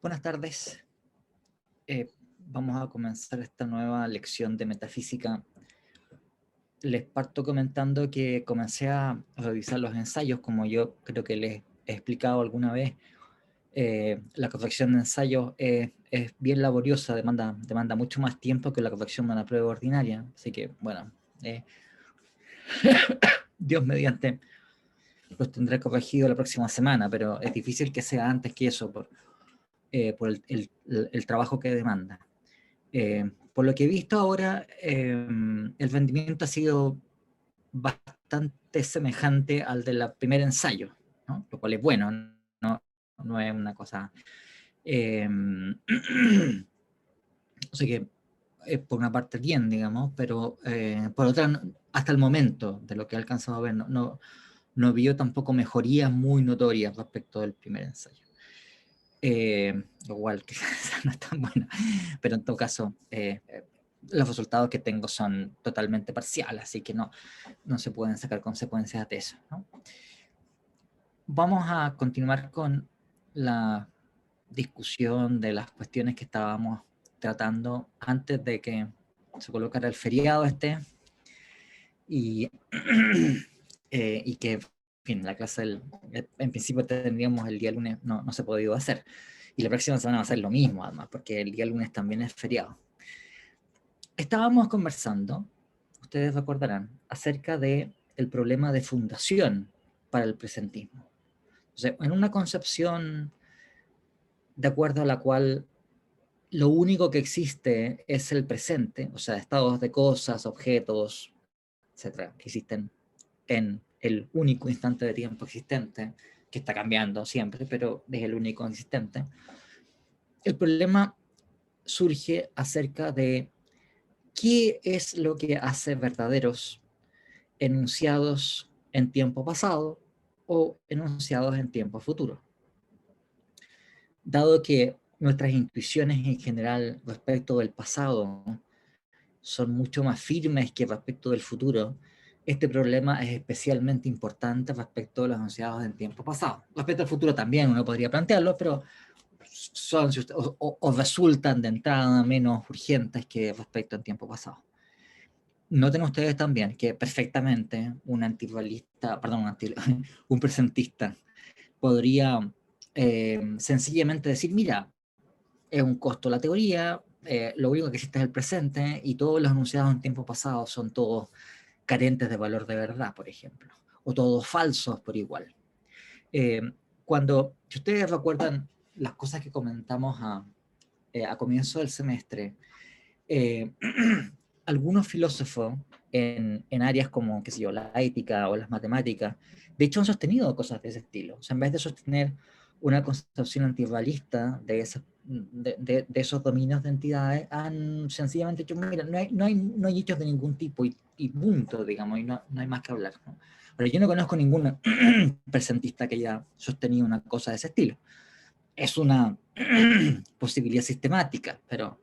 Buenas tardes. Vamos a comenzar esta nueva lección de metafísica. Les parto comentando que comencé a revisar los ensayos, como yo creo que les he explicado alguna vez. La corrección de ensayos es bien laboriosa, demanda mucho más tiempo que la corrección de una prueba ordinaria. Así que, bueno, Dios mediante los tendré corregido la próxima semana, pero es difícil que sea antes que eso por el trabajo que demanda. Por lo que he visto ahora, el rendimiento ha sido bastante semejante al del primer ensayo, ¿no? Lo cual es bueno, no es una cosa... o sea que por una parte bien, digamos, pero por otra, hasta el momento de lo que he alcanzado a ver, no vio tampoco mejorías muy notorias respecto del primer ensayo. Igual que no es tan buena, pero en todo caso los resultados que tengo son totalmente parciales, así que no se pueden sacar consecuencias de eso, ¿no? Vamos a continuar con la discusión de las cuestiones que estábamos tratando antes de que se colocara el feriado y que, en fin, la clase en principio tendríamos el día lunes, no se ha podido hacer. Y la próxima semana va a ser lo mismo, además, porque el día lunes también es feriado. Estábamos conversando, ustedes recordarán, acerca del problema de fundación para el presentismo. O sea, en una concepción de acuerdo a la cual lo único que existe es el presente, o sea, estados de cosas, objetos, etcétera, que existen en el único instante de tiempo existente, que está cambiando siempre, pero es el único existente. El problema surge acerca de qué es lo que hace verdaderos enunciados en tiempo pasado o enunciados en tiempo futuro. Dado que nuestras intuiciones en general respecto del pasado son mucho más firmes que respecto del futuro, este problema es especialmente importante respecto de los enunciados en tiempo pasado. Respecto al futuro también uno podría plantearlo, pero son o resultan de entrada menos urgentes que respecto al tiempo pasado. Noten ustedes también que perfectamente un antirrealista, perdón, un presentista podría sencillamente decir, mira, es un costo la teoría, lo único que existe es el presente y todos los enunciados en tiempo pasado son todos carentes de valor de verdad, por ejemplo, o todos falsos por igual. Si ustedes recuerdan las cosas que comentamos a comienzo del semestre, algunos filósofos en áreas como, qué sé yo, la ética o las matemáticas, de hecho han sostenido cosas de ese estilo. O sea, en vez de sostener una concepción antirrealista de esos dominios de entidades, han sencillamente dicho, mira, no hay hechos de ningún tipo y punto, digamos, y no hay más que hablar, ¿no? Pero yo no conozco ningún presentista que haya sostenido una cosa de ese estilo. Es una posibilidad sistemática, pero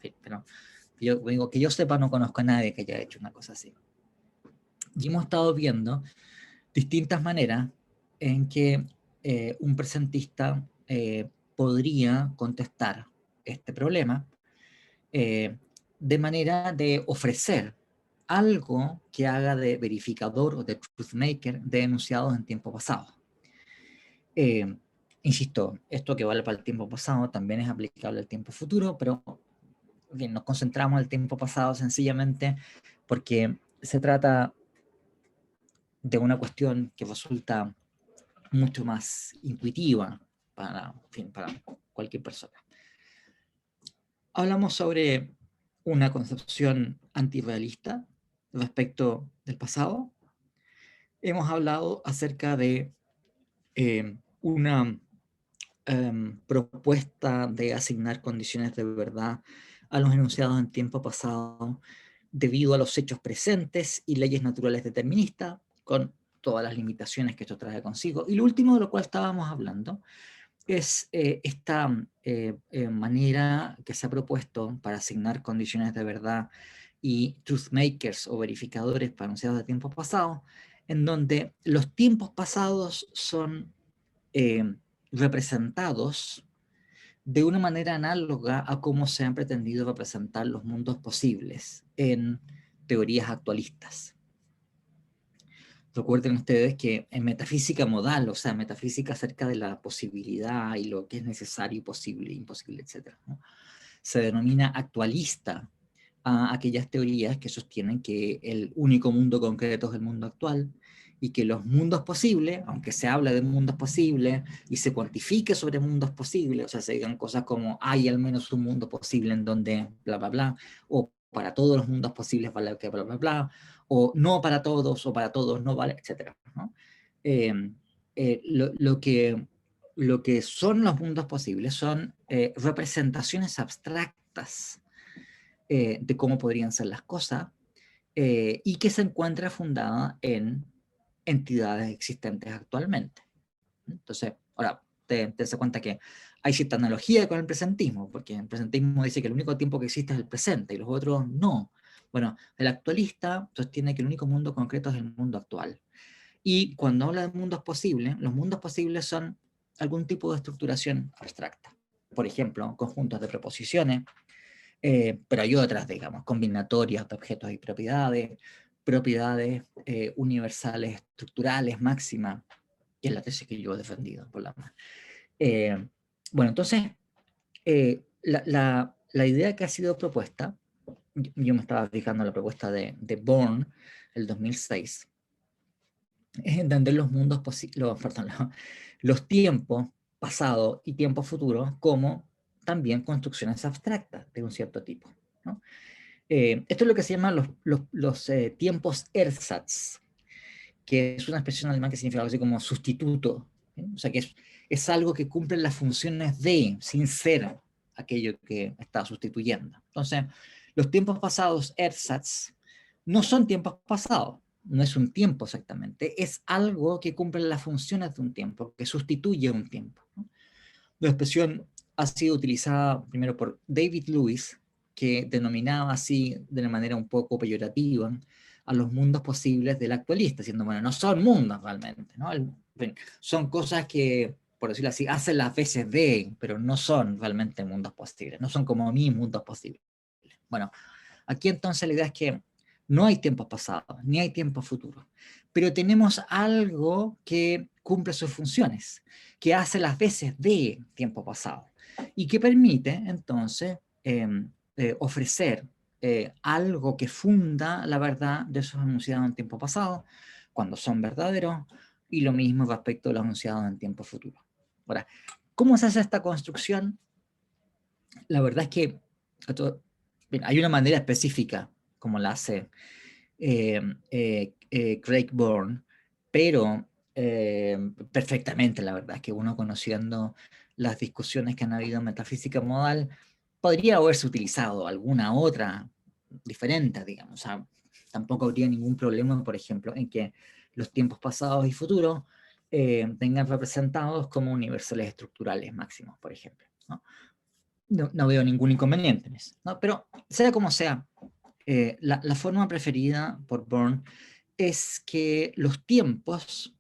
yo digo que yo sepa, no conozco a nadie que haya hecho una cosa así. Y hemos estado viendo distintas maneras en que un presentista podría contestar este problema de manera de ofrecer algo que haga de verificador o de truth maker de enunciados en tiempo pasado. Insisto, esto que vale para el tiempo pasado también es aplicable al tiempo futuro, pero bien, nos concentramos en el tiempo pasado sencillamente porque se trata de una cuestión que resulta mucho más intuitiva para cualquier persona. Hablamos sobre una concepción antirrealista respecto del pasado. Hemos hablado acerca de una propuesta de asignar condiciones de verdad a los enunciados en tiempo pasado debido a los hechos presentes y leyes naturales deterministas, con todas las limitaciones que esto trae consigo. Y lo último de lo cual estábamos hablando es esta manera que se ha propuesto para asignar condiciones de verdad y truth makers o verificadores para enunciados de tiempos pasados, en donde los tiempos pasados son representados de una manera análoga a cómo se han pretendido representar los mundos posibles en teorías actualistas. Recuerden ustedes que en metafísica modal, o sea, metafísica acerca de la posibilidad y lo que es necesario, posible, imposible, etc., ¿no?, se denomina actualista a aquellas teorías que sostienen que el único mundo concreto es el mundo actual y que los mundos posibles, aunque se habla de mundos posibles y se cuantifique sobre mundos posibles, o sea, se digan cosas como hay al menos un mundo posible en donde bla, bla, bla, o para todos los mundos posibles vale que bla, bla, bla, o no para todos, o para todos no vale, etc., ¿no? Lo que son los mundos posibles son representaciones abstractas de cómo podrían ser las cosas, y que se encuentra fundada en entidades existentes actualmente. Entonces, ahora, te das cuenta que hay cierta analogía con el presentismo, porque el presentismo dice que el único tiempo que existe es el presente, y los otros no. Bueno, el actualista sostiene que el único mundo concreto es el mundo actual. Y cuando habla de mundos posibles, los mundos posibles son algún tipo de estructuración abstracta. Por ejemplo, conjuntos de proposiciones, pero hay otras, digamos, combinatorias de objetos y propiedades, propiedades universales estructurales máximas, que es la tesis que yo he defendido por la más. Bueno, entonces, la idea que ha sido propuesta, yo me estaba fijando en la propuesta de Born, el 2006, es entender los mundos los tiempos pasado y tiempos futuros como también construcciones abstractas de un cierto tipo, ¿no? Esto es lo que se llama los tiempos ersatz, que es una expresión alemana que significa algo así como sustituto, ¿sí? O sea que es algo que cumple las funciones de, sin ser aquello que está sustituyendo. Entonces, los tiempos pasados ersatz no son tiempos pasados, no es un tiempo exactamente, es algo que cumple las funciones de un tiempo, que sustituye un tiempo, ¿no? La expresión ha sido utilizada primero por David Lewis, que denominaba así de una manera un poco peyorativa a los mundos posibles del actualista, diciendo, bueno, no son mundos realmente, ¿no? Son cosas que, por decirlo así, hacen las veces de, pero no son realmente mundos posibles, no son como mis mundos posibles. Bueno, aquí entonces la idea es que no hay tiempos pasados, ni hay tiempos futuros, pero tenemos algo que cumple sus funciones, que hace las veces de tiempo pasado, y que permite entonces ofrecer algo que funda la verdad de esos anunciados en tiempo pasado, cuando son verdaderos, y lo mismo respecto a los anunciados en tiempo futuro. Ahora, ¿cómo se hace esta construcción? La verdad es que bien, hay una manera específica como la hace Craig Born, pero perfectamente, la verdad es que uno conociendo las discusiones que han habido en metafísica modal, podría haberse utilizado alguna otra diferente, digamos. O sea, tampoco habría ningún problema, por ejemplo, en que los tiempos pasados y futuros tengan representados como universales estructurales máximos, por ejemplo, ¿no? No veo ningún inconveniente en eso, ¿no? Pero sea como sea, la forma preferida por Bourne es que los tiempos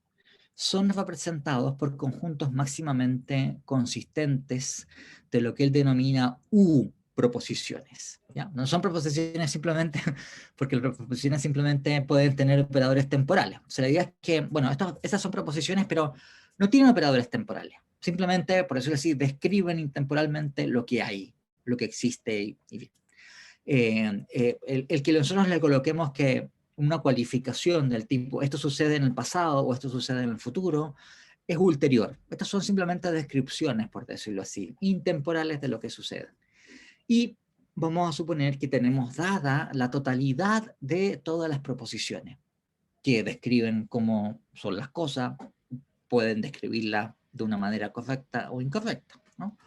son representados por conjuntos máximamente consistentes de lo que él denomina U-proposiciones, ¿ya? No son proposiciones simplemente, porque las proposiciones simplemente pueden tener operadores temporales. O sea, la idea es que, bueno, estas son proposiciones, pero no tienen operadores temporales. Simplemente, por decirlo así, describen intemporalmente lo que hay, lo que existe y bien. El que nosotros le coloquemos que una cualificación del tipo esto sucede en el pasado o esto sucede en el futuro es ulterior. Estas son simplemente descripciones, por decirlo así, intemporales de lo que sucede. Y vamos a suponer que tenemos dada la totalidad de todas las proposiciones que describen cómo son las cosas, pueden describirlas de una manera correcta o incorrecta, ¿no?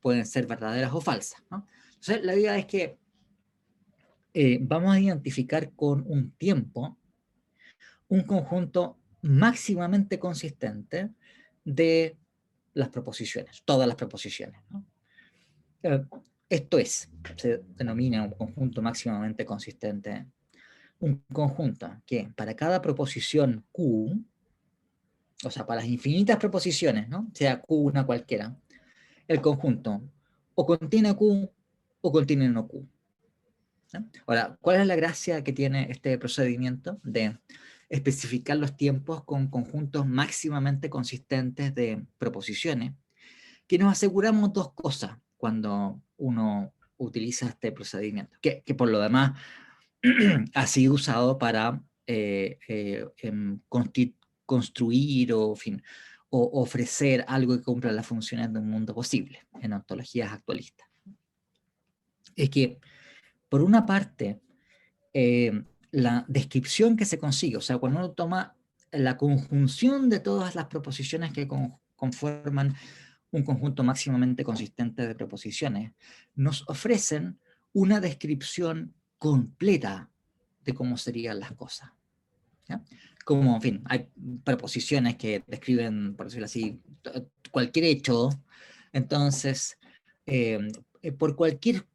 Pueden ser verdaderas o falsas, ¿no? Entonces, la idea es que vamos a identificar con un tiempo un conjunto máximamente consistente de las proposiciones, todas las proposiciones, ¿no? Esto es, se denomina un conjunto máximamente consistente, un conjunto que para cada proposición Q o sea, para las infinitas proposiciones, ¿no? Sea Q una cualquiera, el conjunto o contiene Q o contiene no Q. ¿No? Ahora, ¿cuál es la gracia que tiene este procedimiento de especificar los tiempos con conjuntos máximamente consistentes de proposiciones? Que nos aseguramos dos cosas cuando uno utiliza este procedimiento, que por lo demás ha sido usado para construir o, en fin, o ofrecer algo que cumpla las funciones de un mundo posible en ontologías actualistas. Es que, por una parte, la descripción que se consigue, o sea, cuando uno toma la conjunción de todas las proposiciones que conforman un conjunto máximamente consistente de proposiciones, nos ofrecen una descripción completa de cómo serían las cosas. ¿Ya? Como, en fin, hay preposiciones que describen, por decirlo así, cualquier hecho, entonces, por cualquier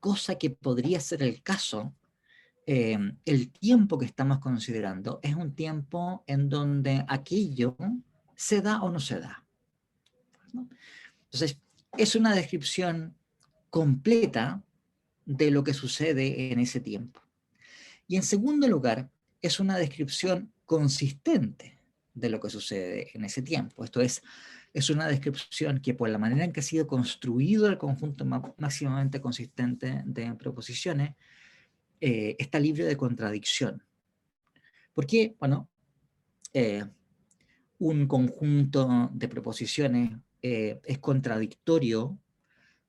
cosa que podría ser el caso, el tiempo que estamos considerando es un tiempo en donde aquello se da o no se da, ¿no? Entonces, es una descripción completa de lo que sucede en ese tiempo. Y en segundo lugar, es una descripción consistente de lo que sucede en ese tiempo. Esto es una descripción que por la manera en que ha sido construido el conjunto máximamente consistente de proposiciones, está libre de contradicción. ¿Por qué? Bueno, un conjunto de proposiciones es contradictorio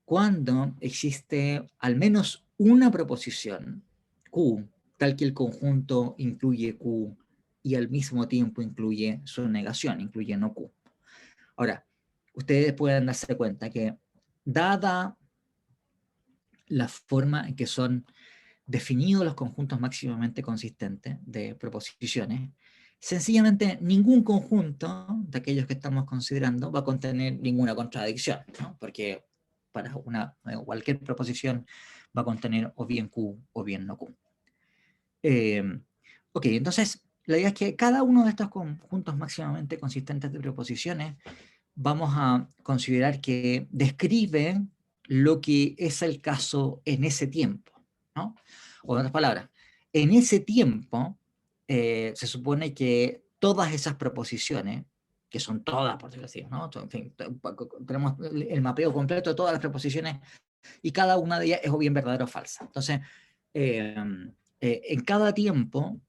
cuando existe al menos una proposición, Q, tal que el conjunto incluye Q y al mismo tiempo incluye su negación, incluye no Q. Ahora, ustedes pueden darse cuenta que dada la forma en que son definidos los conjuntos máximamente consistentes de proposiciones, sencillamente ningún conjunto de aquellos que estamos considerando va a contener ninguna contradicción, ¿no? Porque para cualquier proposición va a contener o bien Q o bien no Q. Ok, entonces la idea es que cada uno de estos conjuntos máximamente consistentes de proposiciones vamos a considerar que describen lo que es el caso en ese tiempo, ¿no? O en otras palabras, en ese tiempo se supone que todas esas proposiciones, que son todas, por decirlo así, ¿no? En fin, tenemos el mapeo completo de todas las proposiciones y cada una de ellas es o bien verdadera o falsa. Entonces, en cada tiempo,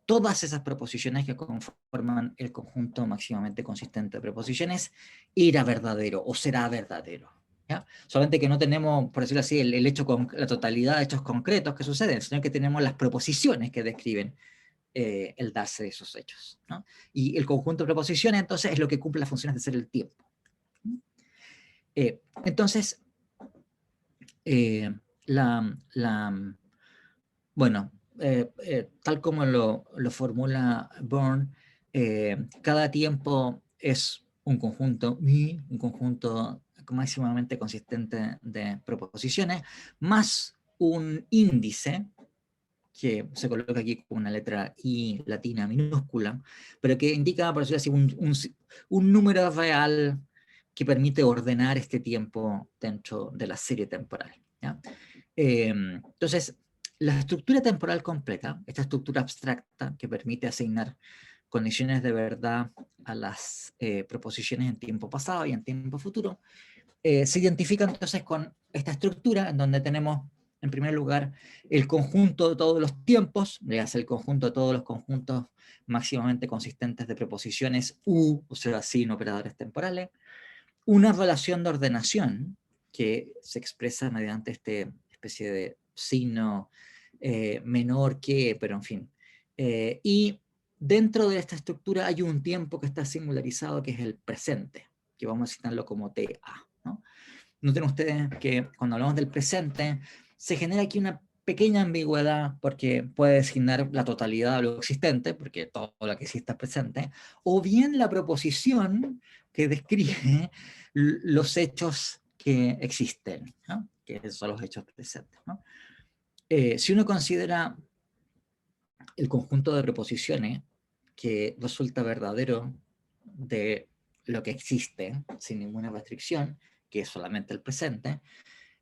todas esas proposiciones que conforman el conjunto máximamente consistente de proposiciones era verdadero o será verdadero. ¿Ya? Solamente que no tenemos, por decirlo así, el hecho con la totalidad de hechos concretos que suceden, sino que tenemos las proposiciones que describen el darse de esos hechos, ¿no? Y el conjunto de proposiciones, entonces, es lo que cumple las funciones de ser el tiempo. Entonces, bueno, tal como lo formula Bourne, cada tiempo es un conjunto máximamente consistente de proposiciones, más un índice, que se coloca aquí con una letra I latina minúscula, pero que indica, por decirlo así, un número real que permite ordenar este tiempo dentro de la serie temporal, ¿ya? Entonces, la estructura temporal completa, esta estructura abstracta que permite asignar condiciones de verdad a las proposiciones en tiempo pasado y en tiempo futuro, se identifica entonces con esta estructura en donde tenemos, en primer lugar, el conjunto de todos los tiempos, el conjunto de todos los conjuntos máximamente consistentes de proposiciones U, o sea, sin operadores temporales, una relación de ordenación que se expresa mediante esta especie de signo menor que, pero en fin. Y dentro de esta estructura hay un tiempo que está singularizado, que es el presente, que vamos a citarlo como TA, ¿no? Noten ustedes que cuando hablamos del presente, se genera aquí una pequeña ambigüedad porque puede designar la totalidad de lo existente, porque todo lo que existe es presente, o bien la proposición que describe los hechos que existen, ¿no? Que son los hechos presentes, ¿no? Si uno considera el conjunto de preposiciones que resulta verdadero de lo que existe sin ninguna restricción, que es solamente el presente.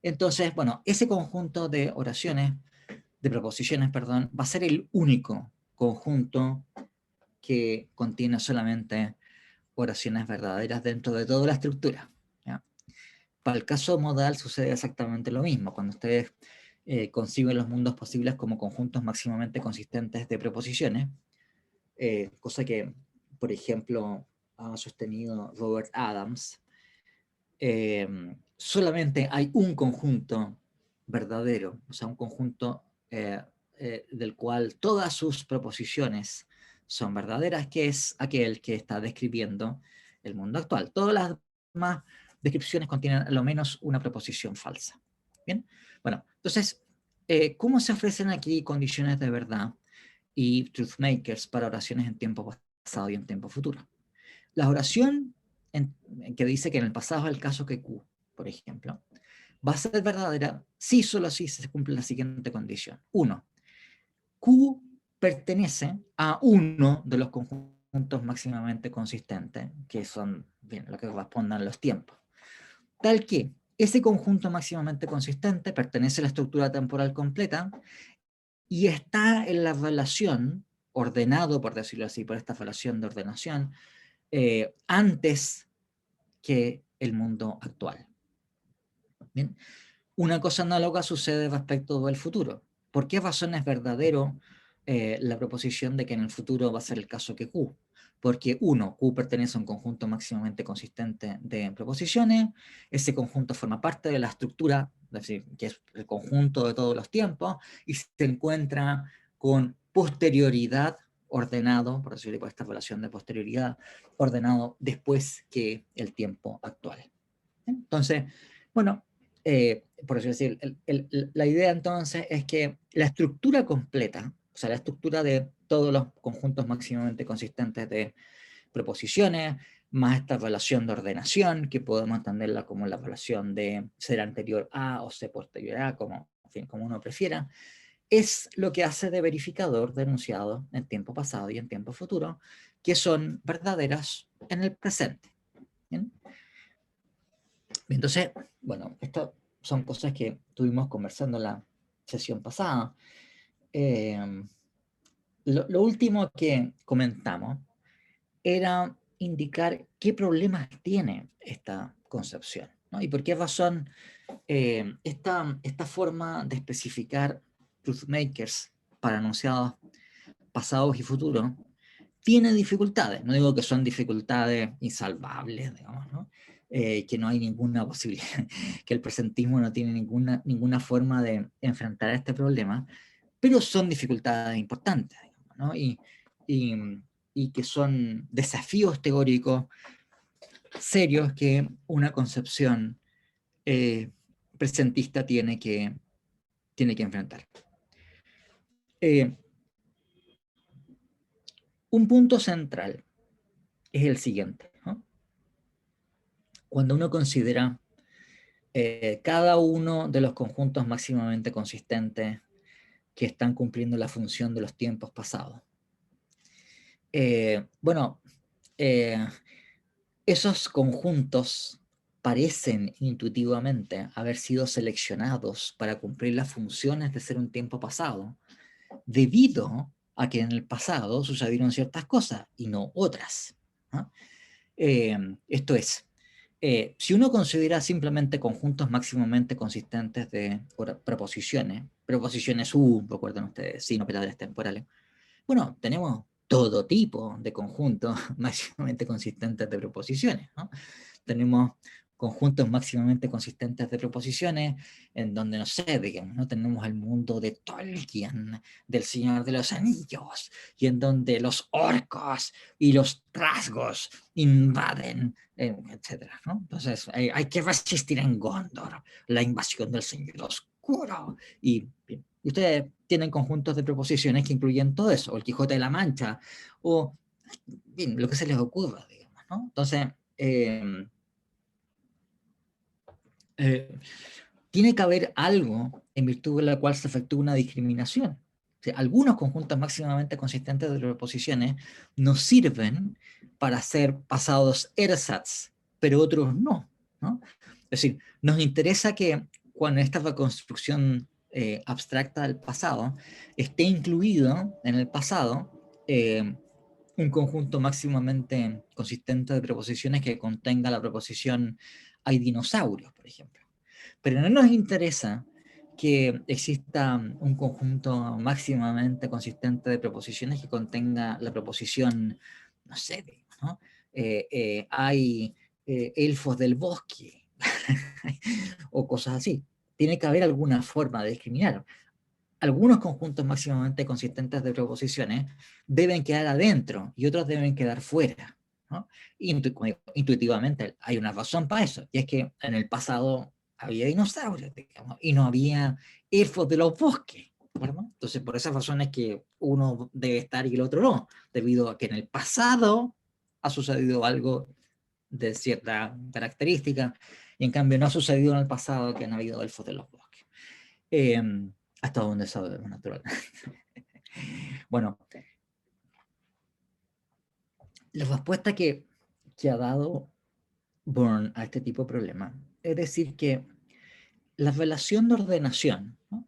Entonces, bueno, ese conjunto de oraciones, de proposiciones, perdón, va a ser el único conjunto que contiene solamente oraciones verdaderas dentro de toda la estructura, ¿ya? Para el caso modal sucede exactamente lo mismo. Cuando ustedes conciben los mundos posibles como conjuntos máximamente consistentes de proposiciones, cosa que, por ejemplo, ha sostenido Robert Adams, solamente hay un conjunto verdadero, o sea, un conjunto del cual todas sus proposiciones son verdaderas, que es aquel que está describiendo el mundo actual. Todas las demás descripciones contienen a lo menos una proposición falsa. ¿Bien? Bueno, entonces, ¿cómo se ofrecen aquí condiciones de verdad y truth makers para oraciones en tiempo pasado y en tiempo futuro? La oración que dice que en el pasado es el caso que Q, por ejemplo, va a ser verdadera si solo si se cumple la siguiente condición. 1. Q pertenece a uno de los conjuntos máximamente consistentes, que son bien, lo que correspondan a los tiempos. Tal que ese conjunto máximamente consistente pertenece a la estructura temporal completa y está en la relación, ordenado, por decirlo así, por esta relación de ordenación, antes que el mundo actual. ¿Bien? Una cosa análoga sucede respecto del futuro. ¿Por qué razón es verdadero la proposición de que en el futuro va a ser el caso que Q? Porque uno, Q pertenece a un conjunto máximamente consistente de proposiciones, ese conjunto forma parte de la estructura, es decir, que es el conjunto de todos los tiempos, y se encuentra con posterioridad ordenado, por decirlo por esta relación de posterioridad, ordenado después que el tiempo actual. Entonces, bueno, por así decir, la idea entonces es que la estructura completa, o sea, la estructura de todos los conjuntos máximamente consistentes de proposiciones, más esta relación de ordenación, que podemos entenderla como la relación de ser anterior a o ser posterior a, como, en fin, como uno prefiera, es lo que hace de verificador de enunciados en tiempo pasado y en tiempo futuro, que son verdaderas en el presente. ¿Bien? Entonces, bueno, estas son cosas que estuvimos conversando en la sesión pasada. Lo último que comentamos era indicar qué problemas tiene esta concepción, ¿no? Y por qué razón esta forma de especificar truth makers para enunciados pasados y futuros tiene dificultades. No digo que son dificultades insalvables, digamos, ¿no? Que no hay ninguna posibilidad, que el presentismo no tiene ninguna forma de enfrentar este problema, pero son dificultades importantes, digamos, ¿no? Y que son desafíos teóricos serios que una concepción presentista tiene que enfrentar. Un punto central es el siguiente, ¿no? Cuando uno considera cada uno de los conjuntos máximamente consistentes que están cumpliendo la función de los tiempos pasados. Bueno, esos conjuntos parecen intuitivamente haber sido seleccionados para cumplir las funciones de ser un tiempo pasado, debido a que en el pasado sucedieron ciertas cosas y no otras, ¿no? Esto es, si uno considera simplemente conjuntos máximamente consistentes de preposiciones U, recuerden ustedes, sin operadores temporales, bueno, tenemos todo tipo de conjuntos máximamente consistentes de proposiciones, ¿no? Tenemos conjuntos máximamente consistentes de proposiciones en donde, no sé, digamos, ¿no? Tenemos el mundo de Tolkien, del Señor de los Anillos, y en donde los orcos y los trasgos invaden, etcétera, ¿no? Entonces hay que resistir en Gondor la invasión del Señor Oscuro, y bien, ustedes tienen conjuntos de proposiciones que incluyen todo eso, o el Quijote de la Mancha, o bien, lo que se les ocurra, digamos, ¿no? Entonces, tiene que haber algo en virtud de la cual se efectúa una discriminación. sea, algunos conjuntos máximamente consistentes de preposiciones nos sirven para hacer pasados ersatz, pero otros no, ¿no? Es decir, nos interesa que cuando esta construcción abstracta del pasado esté incluido en el pasado un conjunto máximamente consistente de preposiciones que contenga la preposición hay dinosaurios, por ejemplo. Pero no nos interesa que exista un conjunto máximamente consistente de preposiciones que contenga la preposición, no sé, ¿no? Hay elfos del bosque, o cosas así. Tiene que haber alguna forma de discriminar. Algunos conjuntos máximamente consistentes de preposiciones deben quedar adentro y otros deben quedar fuera, ¿no? Intuitivamente hay una razón para eso, y es que en el pasado había dinosaurios, digamos, y no había elfos de los bosques, ¿verdad? Entonces, por esas razones que uno debe estar y el otro no, debido a que en el pasado ha sucedido algo de cierta característica, y en cambio no ha sucedido en el pasado que han habido elfos de los bosques. Hasta donde sabemos, naturalmente. Bueno, la respuesta que ha dado Bourne a este tipo de problema es decir que la relación de ordenación, ¿no?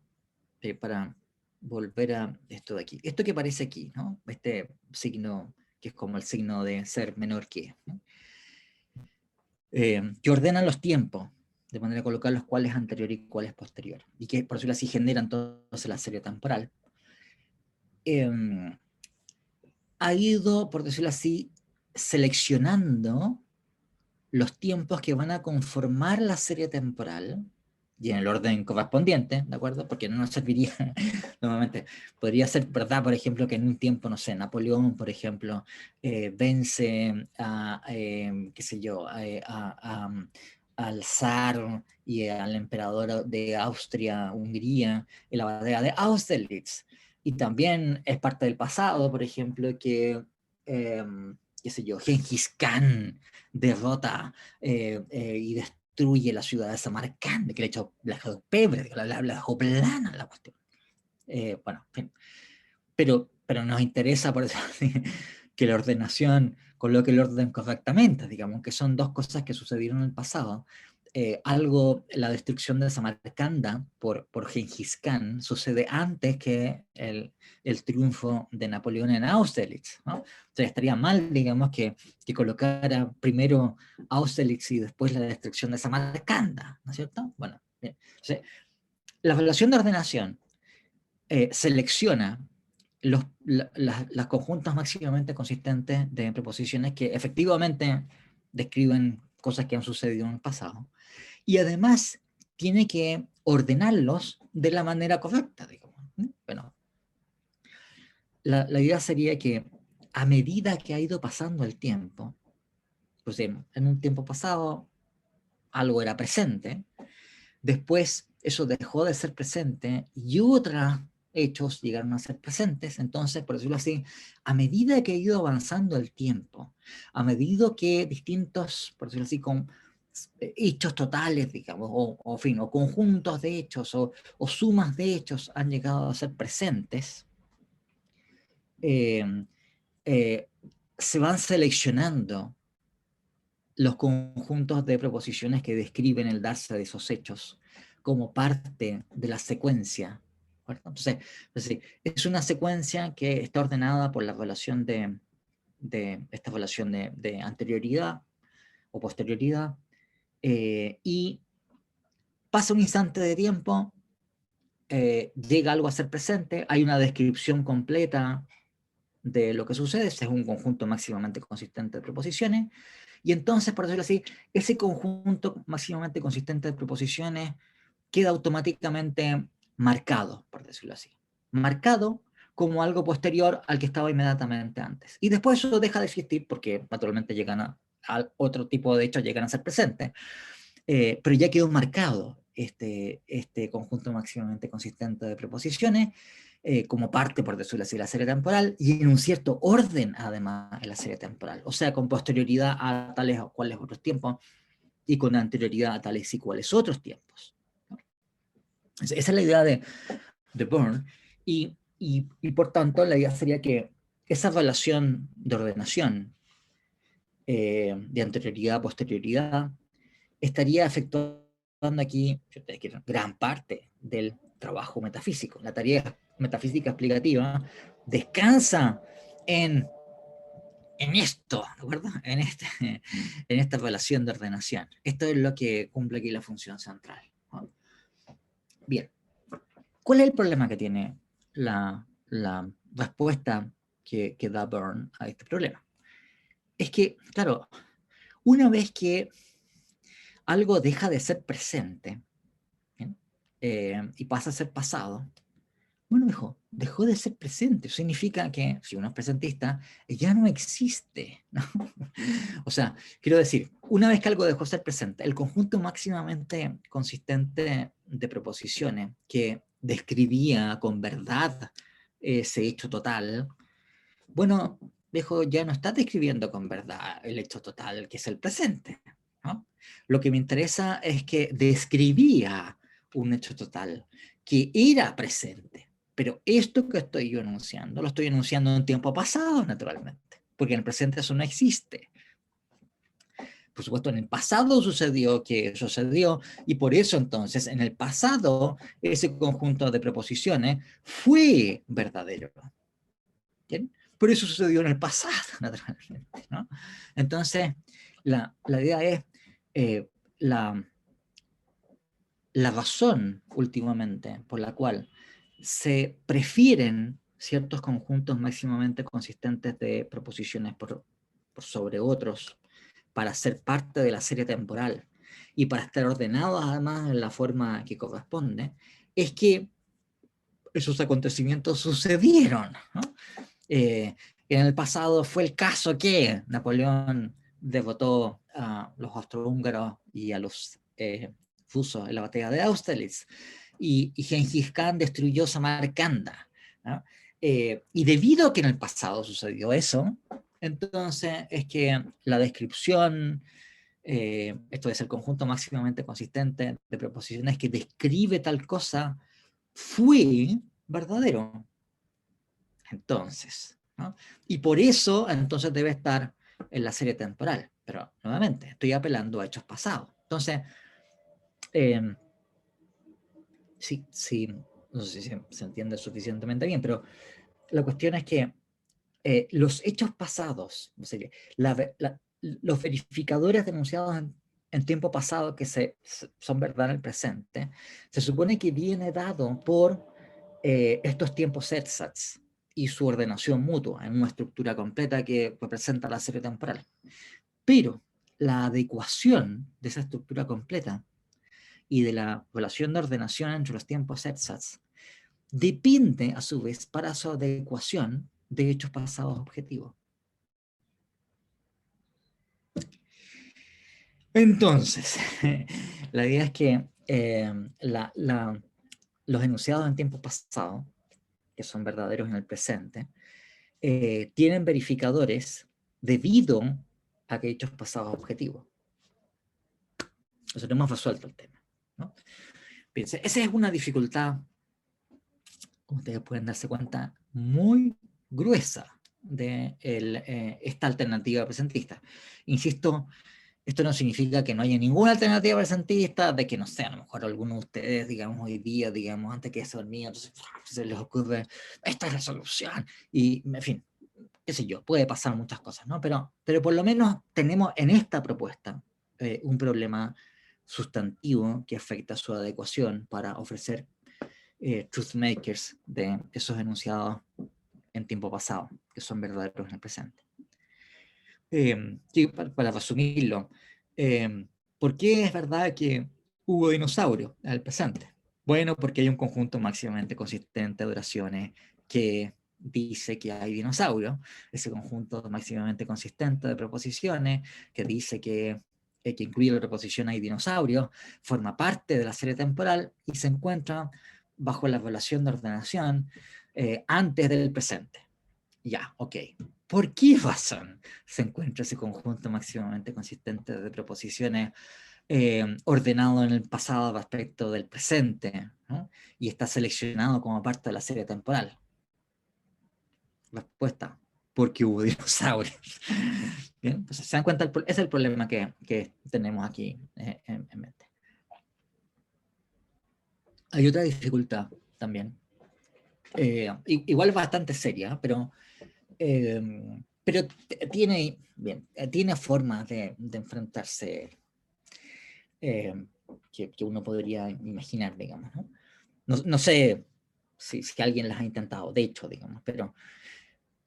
Para volver a esto de aquí, esto que aparece aquí, ¿no? Este signo que es como el signo de ser menor que, ¿no? Que ordenan los tiempos, de manera a colocar los cuales anterior y cuál es posterior, y que por decirlo así generan entonces la serie temporal, ha ido, por decirlo así, seleccionando los tiempos que van a conformar la serie temporal, y en el orden correspondiente, ¿de acuerdo? Porque no nos serviría, normalmente, podría ser verdad, por ejemplo, que en un tiempo, no sé, Napoleón, por ejemplo, vence a, qué sé yo, al zar y al emperador de Austria-Hungría en la batalla de Austerlitz. Y también es parte del pasado, por ejemplo, que, qué sé yo, Gengis Khan derrota y destruye la ciudad de Samarcanda, que le echó la dejó pebre, la dejó plana la cuestión. Bueno, en fin. Pero nos interesa, por eso, que la ordenación coloque el orden correctamente, digamos, que son dos cosas que sucedieron en el pasado. La destrucción de Samarcanda por Gengis Khan sucede antes que el triunfo de Napoleón en Austerlitz, ¿no? Entonces estaría mal, digamos, que colocara primero Austerlitz y después la destrucción de Samarcanda, ¿no es cierto? Bueno, bien. Entonces, la relación de ordenación selecciona las conjuntas máximamente consistentes de preposiciones que efectivamente describen cosas que han sucedido en el pasado. Y además tiene que ordenarlos de la manera correcta, digamos. Bueno, la idea sería que a medida que ha ido pasando el tiempo, pues en un tiempo pasado algo era presente, después eso dejó de ser presente y otros hechos llegaron a ser presentes. Entonces, por decirlo así, a medida que ha ido avanzando el tiempo, a medida que distintos, por decirlo así, con hechos totales, digamos, o conjuntos de hechos o sumas de hechos han llegado a ser presentes, eh, eh, se van seleccionando los conjuntos de proposiciones que describen el darse de esos hechos como parte de la secuencia. Entonces, es una secuencia que está ordenada por la relación esta relación de anterioridad o posterioridad, y pasa un instante de tiempo, llega algo a ser presente, hay una descripción completa de lo que sucede, es un conjunto máximamente consistente de proposiciones, y entonces, por decirlo así, ese conjunto máximamente consistente de proposiciones queda automáticamente marcado, por decirlo así. Marcado como algo posterior al que estaba inmediatamente antes. Y después eso deja de existir porque naturalmente llegan a otro tipo de hechos, llegan a ser presentes, pero ya quedó marcado este conjunto máximamente consistente de preposiciones como parte, por decirlo así, de la serie temporal, y en un cierto orden, además, en la serie temporal. O sea, con posterioridad a tales o cuales otros tiempos, y con anterioridad a tales y cuales otros tiempos. Esa es la idea de Bourne. Y y por tanto la idea sería que esa evaluación de ordenación de anterioridad a posterioridad estaría efectuando aquí, yo te diría, gran parte del trabajo metafísico. La tarea metafísica explicativa descansa en esto, ¿de acuerdo? En esta relación de ordenación. Esto es lo que cumple aquí la función central, ¿no? Bien, ¿cuál es el problema que tiene la respuesta que da Byrne a este problema? Es que, claro, una vez que algo deja de ser presente, ¿bien? Y pasa a ser pasado, bueno, dejó de ser presente. Significa que si uno es presentista, ya no existe, ¿no? O sea, quiero decir, una vez que algo dejó de ser presente, el conjunto máximamente consistente de proposiciones que describía con verdad ese hecho total, bueno, ya no está describiendo con verdad el hecho total, que es el presente, ¿no? Lo que me interesa es que describía un hecho total, que era presente. Pero esto que estoy yo enunciando, lo estoy enunciando en tiempo pasado, naturalmente, porque en el presente eso no existe. Por supuesto, en el pasado sucedió que sucedió, y por eso entonces, en el pasado, ese conjunto de proposiciones fue verdadero. ¿Bien? Por eso sucedió en el pasado, naturalmente, ¿no? Entonces, la idea es la, la razón, últimamente, por la cual se prefieren ciertos conjuntos máximamente consistentes de proposiciones por sobre otros para ser parte de la serie temporal y para estar ordenados además en la forma que corresponde, es que esos acontecimientos sucedieron, ¿no? En el pasado fue el caso que Napoleón derrotó a los austrohúngaros y a los rusos en la batalla de Austerlitz, y Gengis Khan destruyó Samarcanda, ¿no? Y debido a que en el pasado sucedió eso, entonces es que la descripción, esto es el conjunto máximamente consistente de proposiciones que describe tal cosa, fue verdadero. Entonces, ¿no? Y por eso, entonces debe estar en la serie temporal. Pero, nuevamente, estoy apelando a hechos pasados. Entonces, eh, sí, no sé si se entiende suficientemente bien, pero la cuestión es que los hechos pasados, o sea, los verificadores denunciados en tiempo pasado que son verdad en el presente, se supone que viene dado por estos tiempos ersatz y su ordenación mutua en una estructura completa que representa la serie temporal. Pero la adecuación de esa estructura completa y de la relación de ordenación entre los tiempos ersatz depende, a su vez, para su adecuación de hechos pasados objetivos. Entonces, la idea es que los enunciados en tiempo pasado, que son verdaderos en el presente, tienen verificadores debido a que hechos pasados objetivos. Entonces no hemos resuelto el tema, ¿no? Fíjense, esa es una dificultad, como ustedes pueden darse cuenta, muy gruesa de esta alternativa presentista. Insisto, esto no significa que no haya ninguna alternativa presentista, de que no sé, a lo mejor algunos de ustedes, digamos, hoy día, digamos, antes que se dormía, entonces se les ocurre, esta es la solución, y en fin, qué sé yo, puede pasar muchas cosas, ¿no? Pero por lo menos tenemos en esta propuesta un problema sustantivo que afecta su adecuación para ofrecer truth makers de esos enunciados en tiempo pasado, que son verdaderos en el presente. Para resumirlo, ¿por qué es verdad que hubo dinosaurios en el presente? Bueno, porque hay un conjunto máximamente consistente de oraciones que dice que hay dinosaurios, ese conjunto máximamente consistente de proposiciones que dice que incluye la proposición hay dinosaurios, forma parte de la serie temporal y se encuentra bajo la relación de ordenación antes del presente. Ya, ok. ¿Por qué razón se encuentra ese conjunto máximamente consistente de proposiciones ordenado en el pasado respecto del presente, ¿no? Y está seleccionado como parte de la serie temporal? Respuesta, porque hubo dinosaurios. Bien, entonces se dan cuenta, ese es el problema que tenemos aquí en mente. Hay otra dificultad también, igual bastante seria, pero tiene formas de enfrentarse que uno podría imaginar, digamos, ¿no? No sé si alguien las ha intentado, de hecho, digamos, pero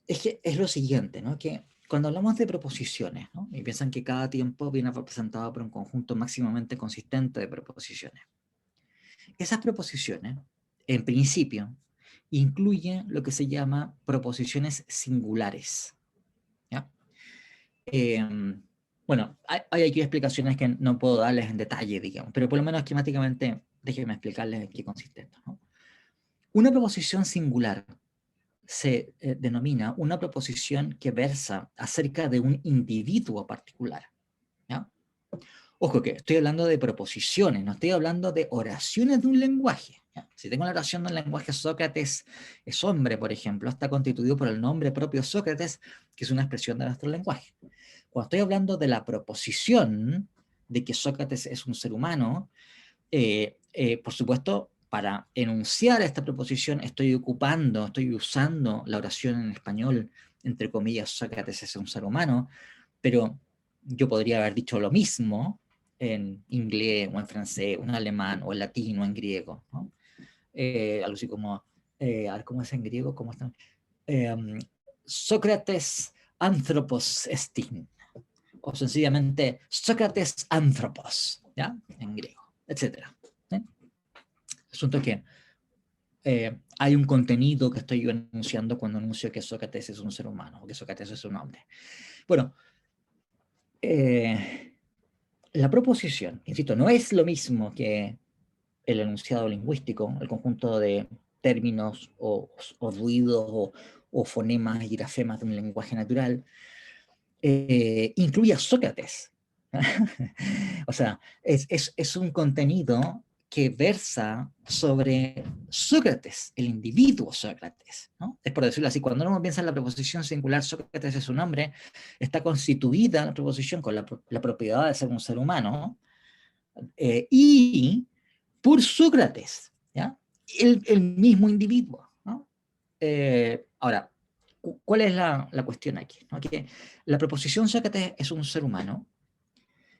es que es lo siguiente, ¿no? Que cuando hablamos de proposiciones, ¿no? Y piensan que cada tiempo viene representado por un conjunto máximamente consistente de proposiciones. Esas proposiciones, en principio, incluyen lo que se llama proposiciones singulares, ¿ya? Bueno, hay aquí explicaciones que no puedo darles en detalle, digamos, pero por lo menos esquemáticamente déjenme explicarles en qué consiste esto, ¿no? Una proposición singular se denomina una proposición que versa acerca de un individuo particular, ¿ya? Ojo que estoy hablando de proposiciones, no estoy hablando de oraciones de un lenguaje, ¿ya? Si tengo la oración del lenguaje Sócrates es hombre, por ejemplo, está constituido por el nombre propio Sócrates, que es una expresión de nuestro lenguaje. Cuando estoy hablando de la proposición de que Sócrates es un ser humano, por supuesto, para enunciar esta proposición estoy usando la oración en español, entre comillas, Sócrates es un ser humano, pero yo podría haber dicho lo mismo en inglés o en francés, o en alemán, o en latín, o en griego, ¿no? Algo así como, a ver, ¿cómo es en griego? ¿Cómo está? Sócrates anthropos estin, o sencillamente Sócrates anthropos, ¿ya? En griego, etcétera. Asunto que hay un contenido que estoy yo anunciando cuando anuncio que Sócrates es un ser humano, o que Sócrates es un hombre. Bueno, la proposición, insisto, no es lo mismo que el enunciado lingüístico, el conjunto de términos o ruidos o fonemas y grafemas de un lenguaje natural, incluye a Sócrates. O sea, es un contenido que versa sobre Sócrates, el individuo Sócrates, ¿no? Es por decirlo así, cuando uno piensa en la preposición singular Sócrates es un hombre, está constituida la preposición con la propiedad de ser un ser humano, y por Sócrates, ¿ya? El mismo individuo, ¿no? Ahora, ¿cuál es la cuestión aquí? ¿No? Que la proposición Sócrates es un ser humano,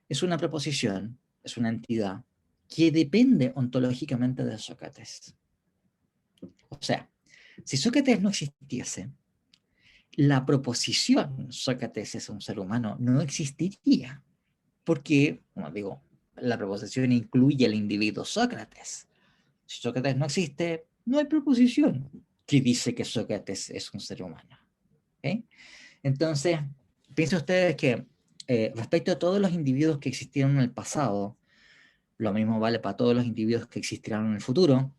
es una proposición, es una entidad que depende ontológicamente de Sócrates. O sea, si Sócrates no existiese, la proposición Sócrates es un ser humano no existiría, porque, como digo, la proposición incluye al individuo Sócrates. Si Sócrates no existe, no hay proposición que dice que Sócrates es un ser humano. ¿Okay? Entonces, piensen ustedes que respecto a todos los individuos que existieron en el pasado, lo mismo vale para todos los individuos que existirán en el futuro,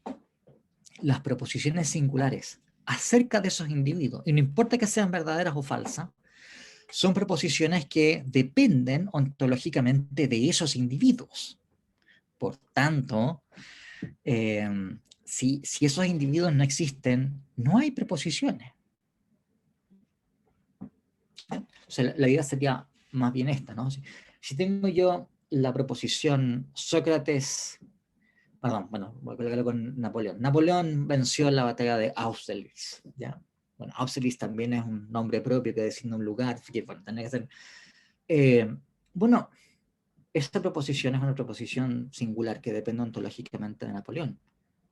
las proposiciones singulares acerca de esos individuos, y no importa que sean verdaderas o falsas, son proposiciones que dependen ontológicamente de esos individuos. Por tanto, si esos individuos no existen, no hay preposiciones. O sea, la idea sería más bien esta, ¿no? Si tengo yo la proposición Sócrates, perdón, bueno, voy a colocarlo con Napoleón. Napoleón venció en la batalla de Austerlitz, ¿ya? Bueno, Austerlitz también es un nombre propio que designa un lugar, que bueno, tendría que ser... bueno, esta proposición es una proposición singular que depende ontológicamente de Napoleón,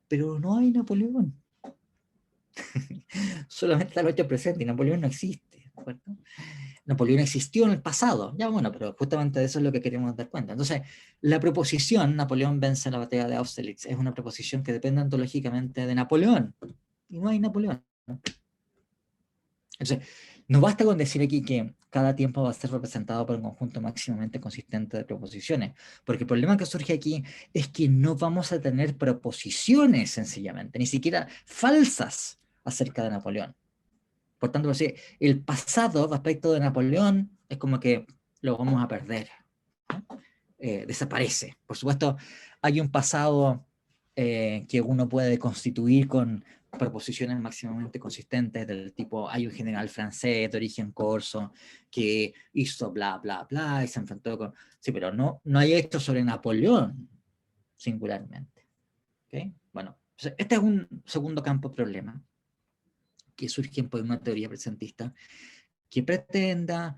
pero no hay Napoleón. Solamente está el hecho presente y Napoleón no existe, ¿de acuerdo? Napoleón existió en el pasado, ya bueno, pero justamente de eso es lo que queremos dar cuenta. Entonces, la proposición Napoleón vence la batalla de Austerlitz es una proposición que depende ontológicamente de Napoleón, y no hay Napoleón. Entonces, no basta con decir aquí que cada tiempo va a ser representado por un conjunto máximamente consistente de proposiciones, porque el problema que surge aquí es que no vamos a tener proposiciones sencillamente, ni siquiera falsas acerca de Napoleón. Por tanto, el pasado respecto de Napoleón es como que lo vamos a perder, ¿no? Desaparece. Por supuesto, hay un pasado que uno puede constituir con proposiciones máximamente consistentes del tipo hay un general francés de origen corso que hizo bla, bla, bla y se enfrentó con... Sí, pero no hay hechos sobre Napoleón singularmente. ¿Okay? Bueno, este es un segundo campo de problema que surge por una teoría presentista que pretenda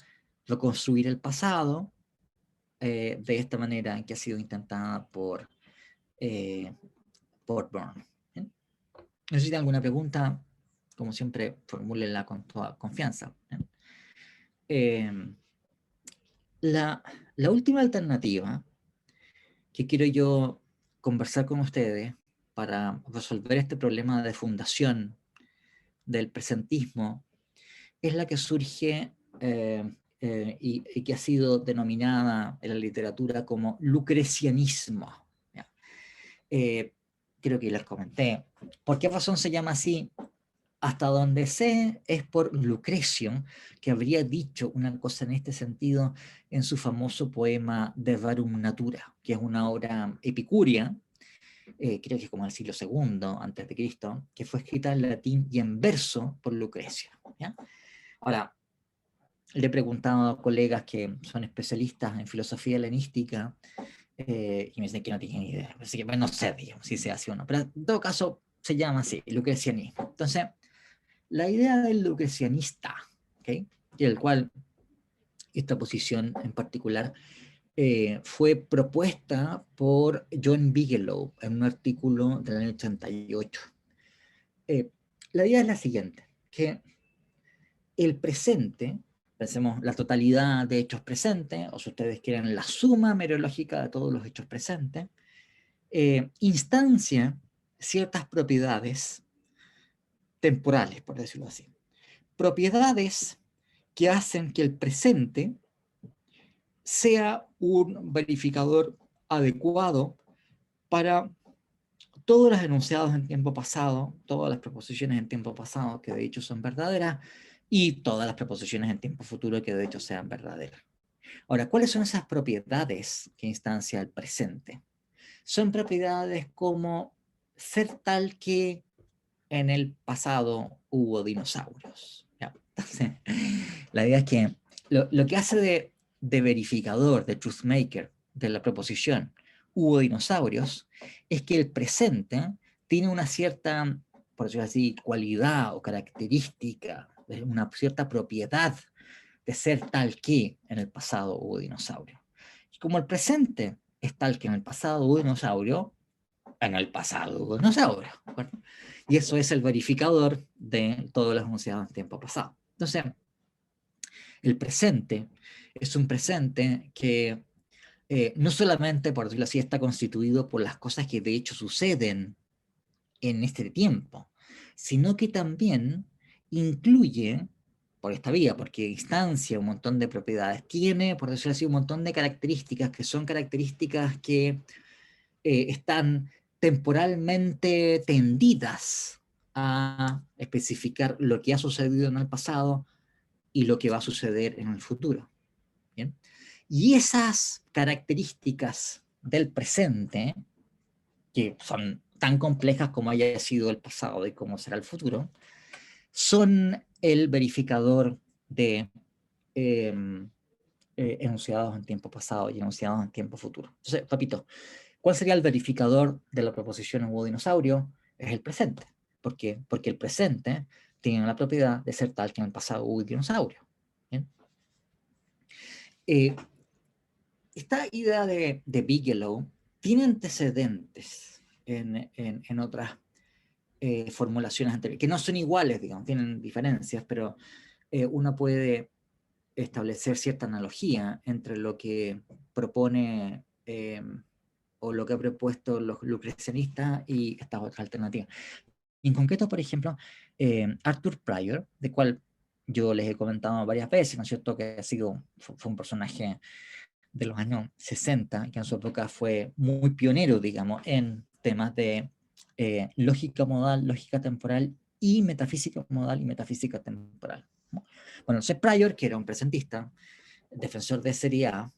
reconstruir el pasado de esta manera que ha sido intentada por Bourne. ¿Bien? No sé si tiene alguna pregunta, como siempre, formúlenla con toda confianza. La última alternativa que quiero yo conversar con ustedes para resolver este problema de fundación del presentismo es la que surge y que ha sido denominada en la literatura como lucrecianismo. Creo que les comenté. ¿Por qué razón se llama así? Hasta donde sé es por Lucrecio, que habría dicho una cosa en este sentido en su famoso poema De Rerum Natura, que es una obra epicúrea, creo que es como el siglo II antes de Cristo, que fue escrita en latín y en verso por Lucrecio. ¿Ya? Ahora, le he preguntado a colegas que son especialistas en filosofía helenística y me dicen que no tienen ni idea. Así que bueno, no sé, digamos, si sea así o no. Pero en todo caso, se llama así, lucrecianismo. Entonces, la idea del lucrecianista, ¿okay? Y el cual esta posición en particular fue propuesta por John Bigelow en un artículo del año 88. La idea es la siguiente, que el presente, pensemos la totalidad de hechos presentes, o si ustedes quieren la suma mereológica de todos los hechos presentes, instancia ciertas propiedades temporales, por decirlo así. Propiedades que hacen que el presente sea un verificador adecuado para todos los enunciados en tiempo pasado, todas las proposiciones en tiempo pasado que de hecho son verdaderas y todas las proposiciones en tiempo futuro que de hecho sean verdaderas. Ahora, ¿cuáles son esas propiedades que instancia el presente? Son propiedades como ser tal que en el pasado hubo dinosaurios. ¿Ya? Entonces, la idea es que lo que hace de verificador, de truth maker, de la proposición hubo dinosaurios, es que el presente tiene una cierta, por decirlo así, cualidad o característica, una cierta propiedad de ser tal que en el pasado hubo dinosaurio. Y como el presente es tal que en el pasado hubo dinosaurio, en el pasado hubo dinosaurio. ¿Verdad? Y eso es el verificador de todos los enunciados en tiempo pasado. Entonces, el presente es un presente que no solamente, por decirlo así, está constituido por las cosas que de hecho suceden en este tiempo, sino que también incluye, por esta vía, porque instancia un montón de propiedades, tiene, por decirlo así, un montón de características que son características que están temporalmente tendidas a especificar lo que ha sucedido en el pasado y lo que va a suceder en el futuro. ¿Bien? Y esas características del presente, que son tan complejas como haya sido el pasado y como será el futuro, son el verificador de enunciados en tiempo pasado y enunciados en tiempo futuro. Entonces, repito, ¿cuál sería el verificador de la proposición hubo dinosaurio? Es el presente. ¿Por qué? Porque el presente tiene la propiedad de ser tal que en el pasado hubo dinosaurio. ¿Bien? Esta idea de Bigelow tiene antecedentes en otras formulaciones anteriores, que no son iguales, digamos, tienen diferencias, pero uno puede establecer cierta analogía entre lo que propone o lo que ha propuesto los lucrecianistas y estas otras alternativas. En concreto, por ejemplo, Arthur Pryor, de cual yo les he comentado varias veces, ¿no es cierto?, que fue un personaje de los años 60, que en su época fue muy pionero, digamos, en temas de lógica modal, lógica temporal y metafísica modal y metafísica temporal. ¿No? Bueno, entonces Pryor, que era un presentista, defensor de serie A,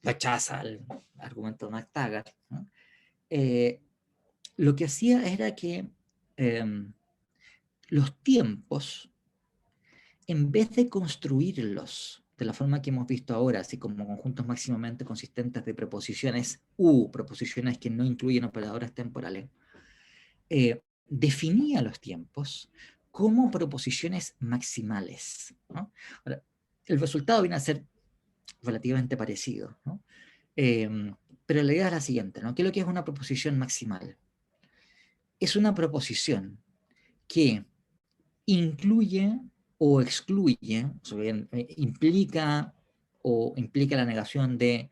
rechaza el argumento de McTaggart, ¿no? lo que hacía era que los tiempos, en vez de construirlos de la forma que hemos visto ahora, así como conjuntos máximamente consistentes de preposiciones u preposiciones que no incluyen operadores temporales, definía los tiempos como proposiciones maximales, ¿no? Ahora, el resultado viene a ser relativamente parecido, ¿no? Pero la idea es la siguiente, ¿no? ¿Qué es lo que es una proposición maximal? Es una proposición que incluye o excluye, o bien, implica la negación de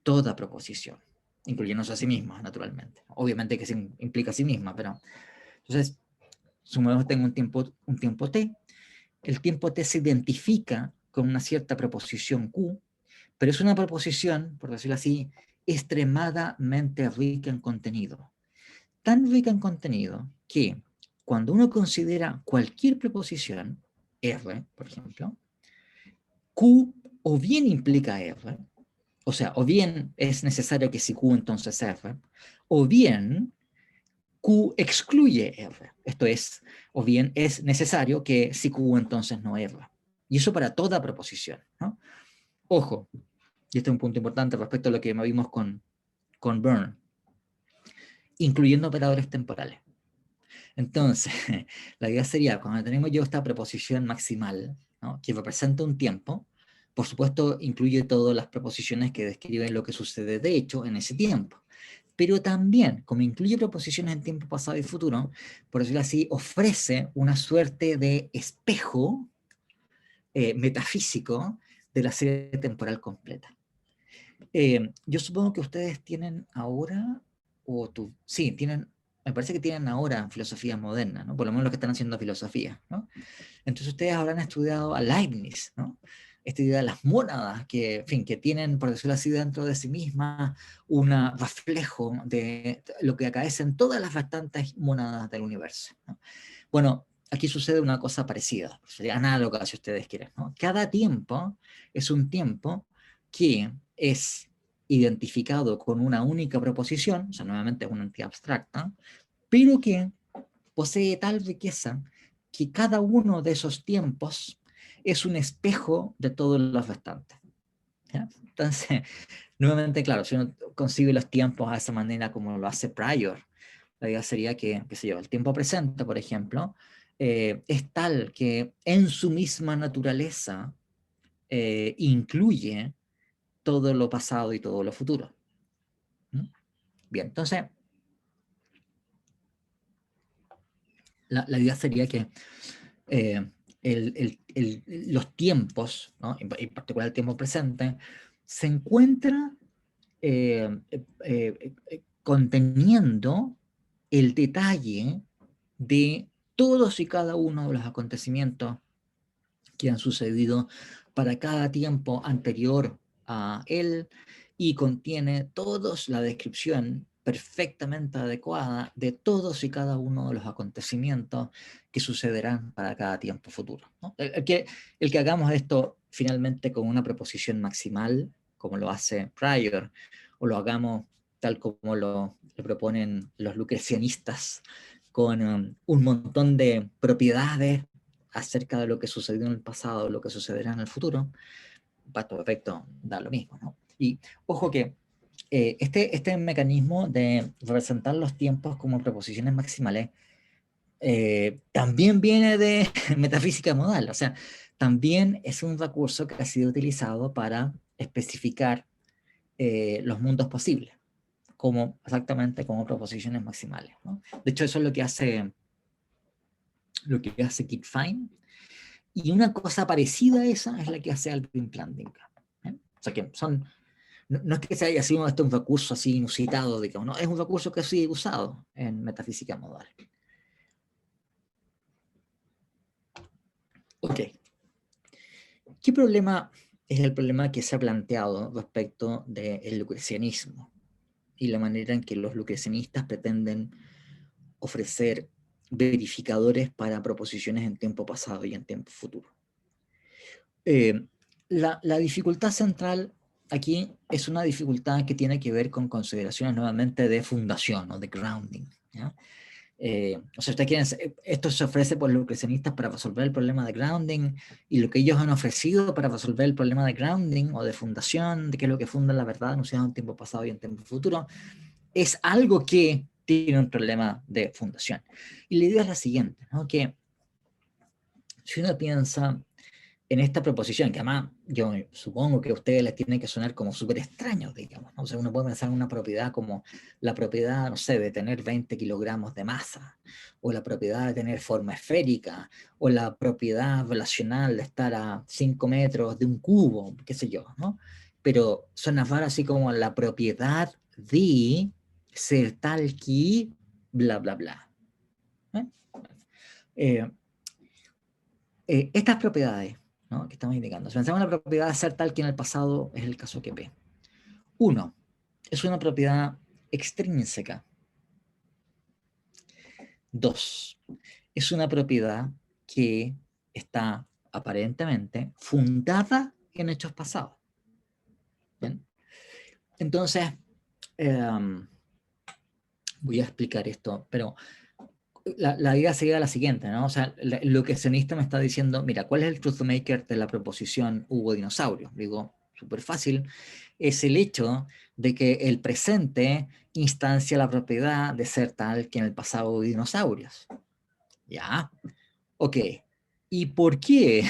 toda proposición, incluyéndose a sí misma, naturalmente. Obviamente que se implica a sí misma, pero entonces, sumemos tengo un tiempo t, el tiempo t se identifica con una cierta proposición q, pero es una proposición, por decirlo así, extremadamente rica en contenido. Tan rica en contenido que cuando uno considera cualquier preposición, R, por ejemplo, Q o bien implica R, o sea, o bien es necesario que si Q entonces R, o bien Q excluye R. Esto es, o bien es necesario que si Q entonces no R. Y eso para toda proposición, ¿no? Ojo, y este es un punto importante respecto a lo que vimos con Byrne, incluyendo operadores temporales. Entonces, la idea sería, cuando tenemos yo esta preposición maximal, ¿no?, que representa un tiempo, por supuesto incluye todas las preposiciones que describen lo que sucede de hecho en ese tiempo. Pero también, como incluye preposiciones en tiempo pasado y futuro, por decirlo así, ofrece una suerte de espejo metafísico de la serie temporal completa. Yo supongo que ustedes tienen ahora, sí, tienen, me parece que tienen ahora filosofía moderna, ¿no? Por lo menos los que están haciendo filosofía, ¿no? Entonces ustedes habrán estudiado a Leibniz, ¿no? Esta idea de las mónadas, que, en fin, que tienen, por decirlo así, dentro de sí mismas un reflejo de lo que acaecen todas las restantes mónadas del universo, ¿no? Bueno, aquí sucede una cosa parecida, sería análoga si ustedes quieren, ¿no? Cada tiempo es un tiempo que es identificado con una única proposición, o sea, nuevamente es una entidad abstracta, pero que posee tal riqueza que cada uno de esos tiempos es un espejo de todos los restantes, ¿ya? Entonces, nuevamente, claro, si uno concibe los tiempos a esa manera como lo hace Prior, la idea sería que, qué sé yo, el tiempo presente, por ejemplo, es tal que en su misma naturaleza incluye todo lo pasado y todo lo futuro. ¿Mm? Bien, entonces, la idea sería que los tiempos, ¿no?, en particular el tiempo presente, se encuentra conteniendo el detalle de todos y cada uno de los acontecimientos que han sucedido para cada tiempo anterior a él, y contiene todos la descripción perfectamente adecuada de todos y cada uno de los acontecimientos que sucederán para cada tiempo futuro, ¿no? El que hagamos esto finalmente con una preposición maximal, como lo hace Prior, o lo hagamos tal como lo proponen los lucrecianistas, con un montón de propiedades acerca de lo que sucedió en el pasado, lo que sucederá en el futuro, para todo efecto da lo mismo, ¿no? Y ojo que este mecanismo de representar los tiempos como preposiciones maximales también viene de metafísica modal, o sea, también es un recurso que ha sido utilizado para especificar los mundos posibles, como, exactamente como proposiciones maximales, ¿no? De hecho, eso es lo que hace Kit Fine, y una cosa parecida a esa es la que hace Alvin Plantinga, ¿eh? O sea que no es que se haya sido un recurso así inusitado, digamos, no, es un recurso que ha sido usado en metafísica modal. Ok. ¿Qué problema es el problema que se ha planteado respecto del lucrecianismo y la manera en que los lucrecianistas pretenden ofrecer verificadores para proposiciones en tiempo pasado y en tiempo futuro? La dificultad central aquí es una dificultad que tiene que ver con consideraciones nuevamente de fundación o de grounding, ¿ya? O sea, esto se ofrece por los creacionistas para resolver el problema de grounding, y lo que ellos han ofrecido para resolver el problema de grounding o de fundación, de qué es lo que funda la verdad anunciada en tiempo pasado y en tiempo futuro, es algo que tiene un problema de fundación. Y la idea es la siguiente, ¿no? Que si uno piensa en esta proposición, que además yo supongo que a ustedes les tiene que sonar como súper extraño, digamos, ¿no? O sea, uno puede pensar en una propiedad como la propiedad, no sé, de tener 20 kilogramos de masa, o la propiedad de tener forma esférica, o la propiedad relacional de estar a 5 metros de un cubo, qué sé yo, ¿no? Pero suena raro así como la propiedad de ser tal que bla, bla, bla. ¿Eh? Eh, estas propiedades, ¿no?, que estamos indicando, si pensamos en la propiedad de ser tal que en el pasado es el caso que P. Uno, es una propiedad extrínseca. Dos, es una propiedad que está aparentemente fundada en hechos pasados. ¿Bien? Entonces, voy a explicar esto, pero la idea sería la siguiente, ¿no? O sea, lo que Cenista me está diciendo, mira, ¿cuál es el truth maker de la proposición hubo dinosaurio? Digo, súper fácil, es el hecho de que el presente instancia la propiedad de ser tal que en el pasado hubo dinosaurios. ¿Ya? Ok. ¿Y por qué?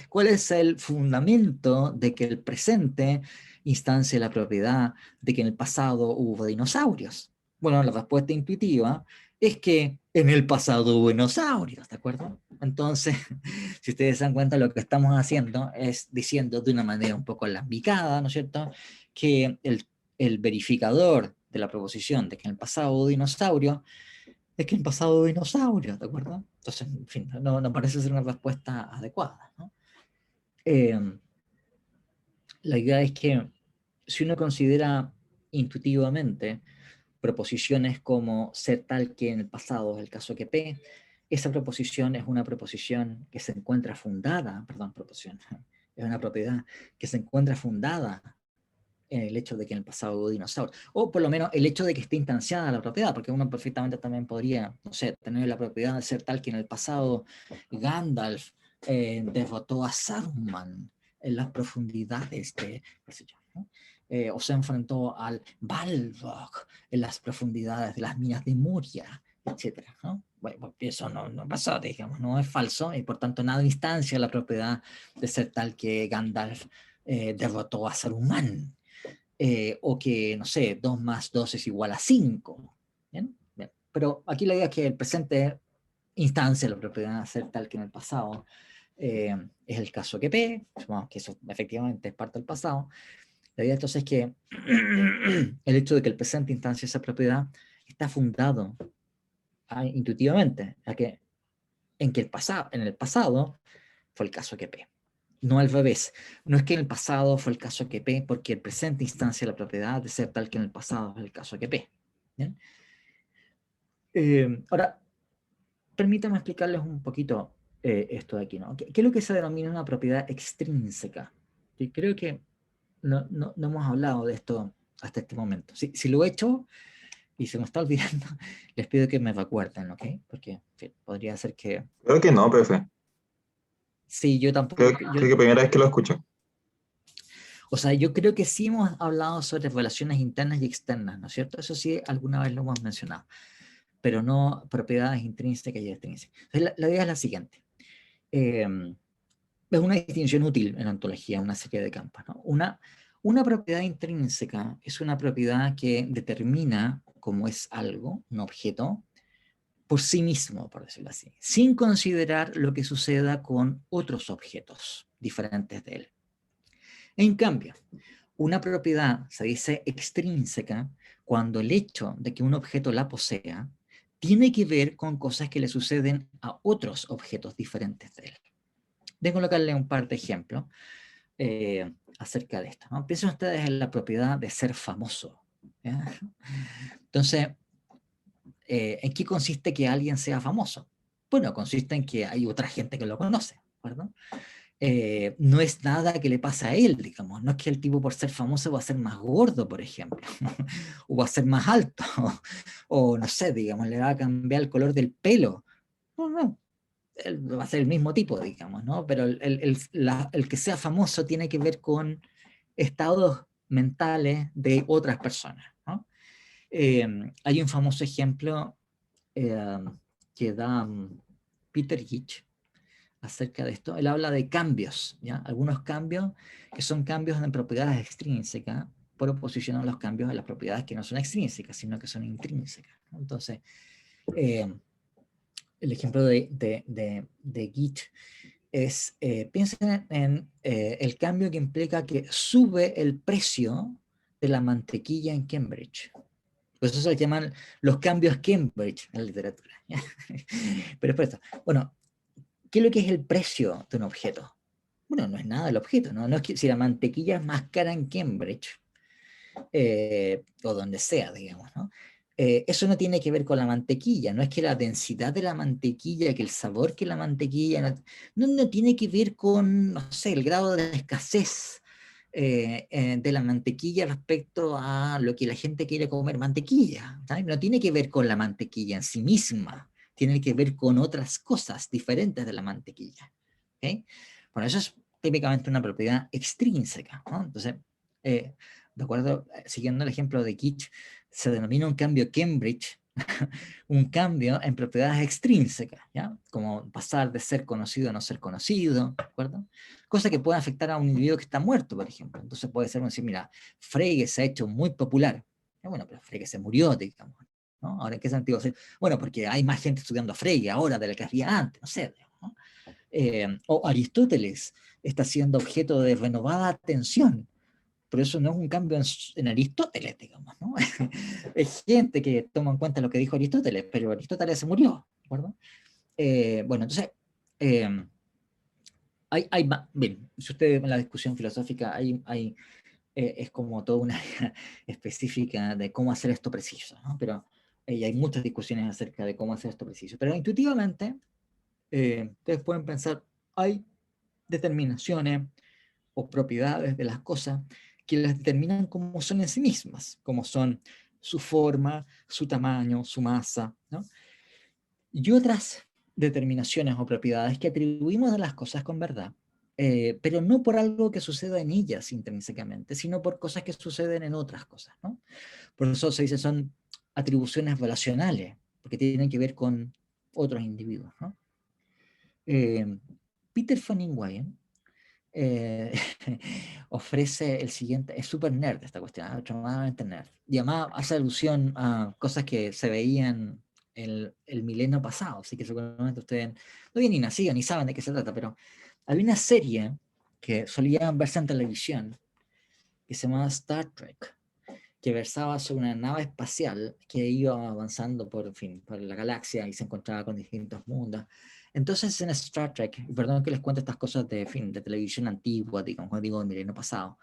¿Cuál es el fundamento de que el presente instancia la propiedad de que en el pasado hubo dinosaurios? Bueno, la respuesta intuitiva es que en el pasado hubo dinosaurios, ¿de acuerdo? Entonces, si ustedes se dan cuenta, lo que estamos haciendo es diciendo de una manera un poco alambicada, ¿no es cierto?, que el verificador de la proposición de que en el pasado hubo dinosaurios es que en pasado hubo dinosaurios, ¿de acuerdo? Entonces, en fin, no parece ser una respuesta adecuada, ¿no? La idea es que si uno considera intuitivamente proposiciones como ser tal que en el pasado es el caso que P, esa proposición es una proposición que se encuentra fundada, perdón, proposición, es una propiedad que se encuentra fundada en el hecho de que en el pasado hubo dinosaurios, o por lo menos el hecho de que esté instanciada la propiedad, porque uno perfectamente también podría, no sé, tener la propiedad de ser tal que en el pasado Gandalf derrotó a Saruman en las profundidades de, qué sé yo, ¿no? O se enfrentó al Balrog en las profundidades de las minas de Moria, etcétera, ¿no? Bueno, eso no pasó, digamos, no es falso, y por tanto nada instancia la propiedad de ser tal que Gandalf derrotó a Saruman. O que, no sé, 2 más 2 es igual a 5. ¿Bien? Bien. Pero aquí la idea es que el presente instancia la propiedad de ser tal que en el pasado es el caso que P, supongamos que eso efectivamente es parte del pasado. La idea entonces es que el hecho de que el presente instancia esa propiedad está fundado intuitivamente en que en el pasado fue el caso que P. No al revés. No es que en el pasado fue el caso que P, porque el presente instancia la propiedad de ser tal que en el pasado es el caso que P. ¿Bien? Ahora, permítanme explicarles un poquito esto de aquí, ¿no? ¿Qué es lo que se denomina una propiedad extrínseca? Que creo que no hemos hablado de esto hasta este momento. Si lo he hecho y se me está olvidando, les pido que me recuerden, ¿ok? Porque en fin, podría ser que... Creo que no, profe. Sí, yo tampoco... Creo que primera vez que lo escucho. O sea, yo creo que sí hemos hablado sobre relaciones internas y externas, ¿no es cierto? Eso sí, alguna vez lo hemos mencionado, pero no propiedades intrínsecas y extrínsecas. Entonces, la idea es la siguiente. Es una distinción útil en ontología, una serie de campos, ¿no? Una propiedad intrínseca es una propiedad que determina cómo es algo, un objeto, por sí mismo, por decirlo así, sin considerar lo que suceda con otros objetos diferentes de él. En cambio, una propiedad se dice extrínseca cuando el hecho de que un objeto la posea tiene que ver con cosas que le suceden a otros objetos diferentes de él. Dejo colocarle un par de ejemplos acerca de esto, ¿no? Piensen ustedes en la propiedad de ser famoso, ¿ya? Entonces, ¿en qué consiste que alguien sea famoso? Bueno, consiste en que hay otra gente que lo conoce, ¿verdad? no es nada que le pasa a él, digamos. No es que el tipo por ser famoso va a ser más gordo, por ejemplo, o va a ser más alto, o no sé, digamos, le va a cambiar el color del pelo. No, no, él va a ser el mismo tipo, digamos, ¿no? Pero el que sea famoso tiene que ver con estados mentales de otras personas, ¿no? Hay un famoso ejemplo eh, que da Peter Hitch acerca de esto. Él habla de cambios, ¿ya? Algunos cambios que son cambios en propiedades extrínsecas por oposición a los cambios en las propiedades que no son extrínsecas, sino que son intrínsecas, ¿no? Entonces, eh, el ejemplo de Git es, piensen en el cambio que implica que sube el precio de la mantequilla en Cambridge. Pues eso se llaman los cambios Cambridge en la literatura. ¿Ya? Pero es por esto. Bueno, ¿qué es lo que es el precio de un objeto? Bueno, no es nada el objeto, ¿no? No es que si la mantequilla es más cara en Cambridge, o donde sea, digamos, ¿no? Eso no tiene que ver con la mantequilla, no es que la densidad de la mantequilla, que el sabor que la mantequilla, no tiene que ver con, no sé, el grado de escasez de la mantequilla respecto a lo que la gente quiere comer mantequilla, ¿sabes? No tiene que ver con la mantequilla en sí misma, tiene que ver con otras cosas diferentes de la mantequilla. ¿Okay? Bueno, eso es típicamente una propiedad extrínseca, ¿no? Entonces, de acuerdo, siguiendo el ejemplo de Kitch, se denomina un cambio Cambridge, un cambio en propiedades extrínsecas, ¿ya? Como pasar de ser conocido a no ser conocido, ¿de acuerdo? Cosa que puede afectar a un individuo que está muerto, por ejemplo. Entonces puede ser decir, mira, Frege se ha hecho muy popular. Bueno, pero Frege se murió, digamos, ¿no? Ahora, ¿en qué sentido? Bueno, porque hay más gente estudiando Frege ahora de la que había antes, no sé, ¿no? O Aristóteles está siendo objeto de renovada atención, pero eso no es un cambio en Aristóteles, digamos, ¿no? Es gente que toma en cuenta lo que dijo Aristóteles, pero Aristóteles se murió, ¿de acuerdo? Bueno, entonces, eh, bien, si ustedes ven la discusión filosófica, es como toda una área específica de cómo hacer esto preciso, ¿no? Pero hay muchas discusiones acerca de cómo hacer esto preciso, pero intuitivamente, ustedes pueden pensar, hay determinaciones o propiedades de las cosas que las determinan como son en sí mismas, como son su forma, su tamaño, su masa, ¿no? Y otras determinaciones o propiedades que atribuimos a las cosas con verdad, pero no por algo que suceda en ellas intrínsecamente, sino por cosas que suceden en otras cosas, ¿no? Por eso se dice son atribuciones relacionales, porque tienen que ver con otros individuos, ¿no? Eh, Peter van Inwagen eh, ofrece el siguiente, es súper nerd esta cuestión, extremadamente nerd, y además hace alusión a cosas que se veían el milenio pasado, así que seguramente ustedes no habían ni nacido ni saben de qué se trata, pero había una serie que solía verse en televisión que se llamaba Star Trek, que versaba sobre una nave espacial que iba avanzando por, en fin, por la galaxia y se encontraba con distintos mundos. Entonces en Star Trek, y perdón que les cuente estas cosas de, en fin, de televisión antigua, digamos, como digo, del milenio pasado,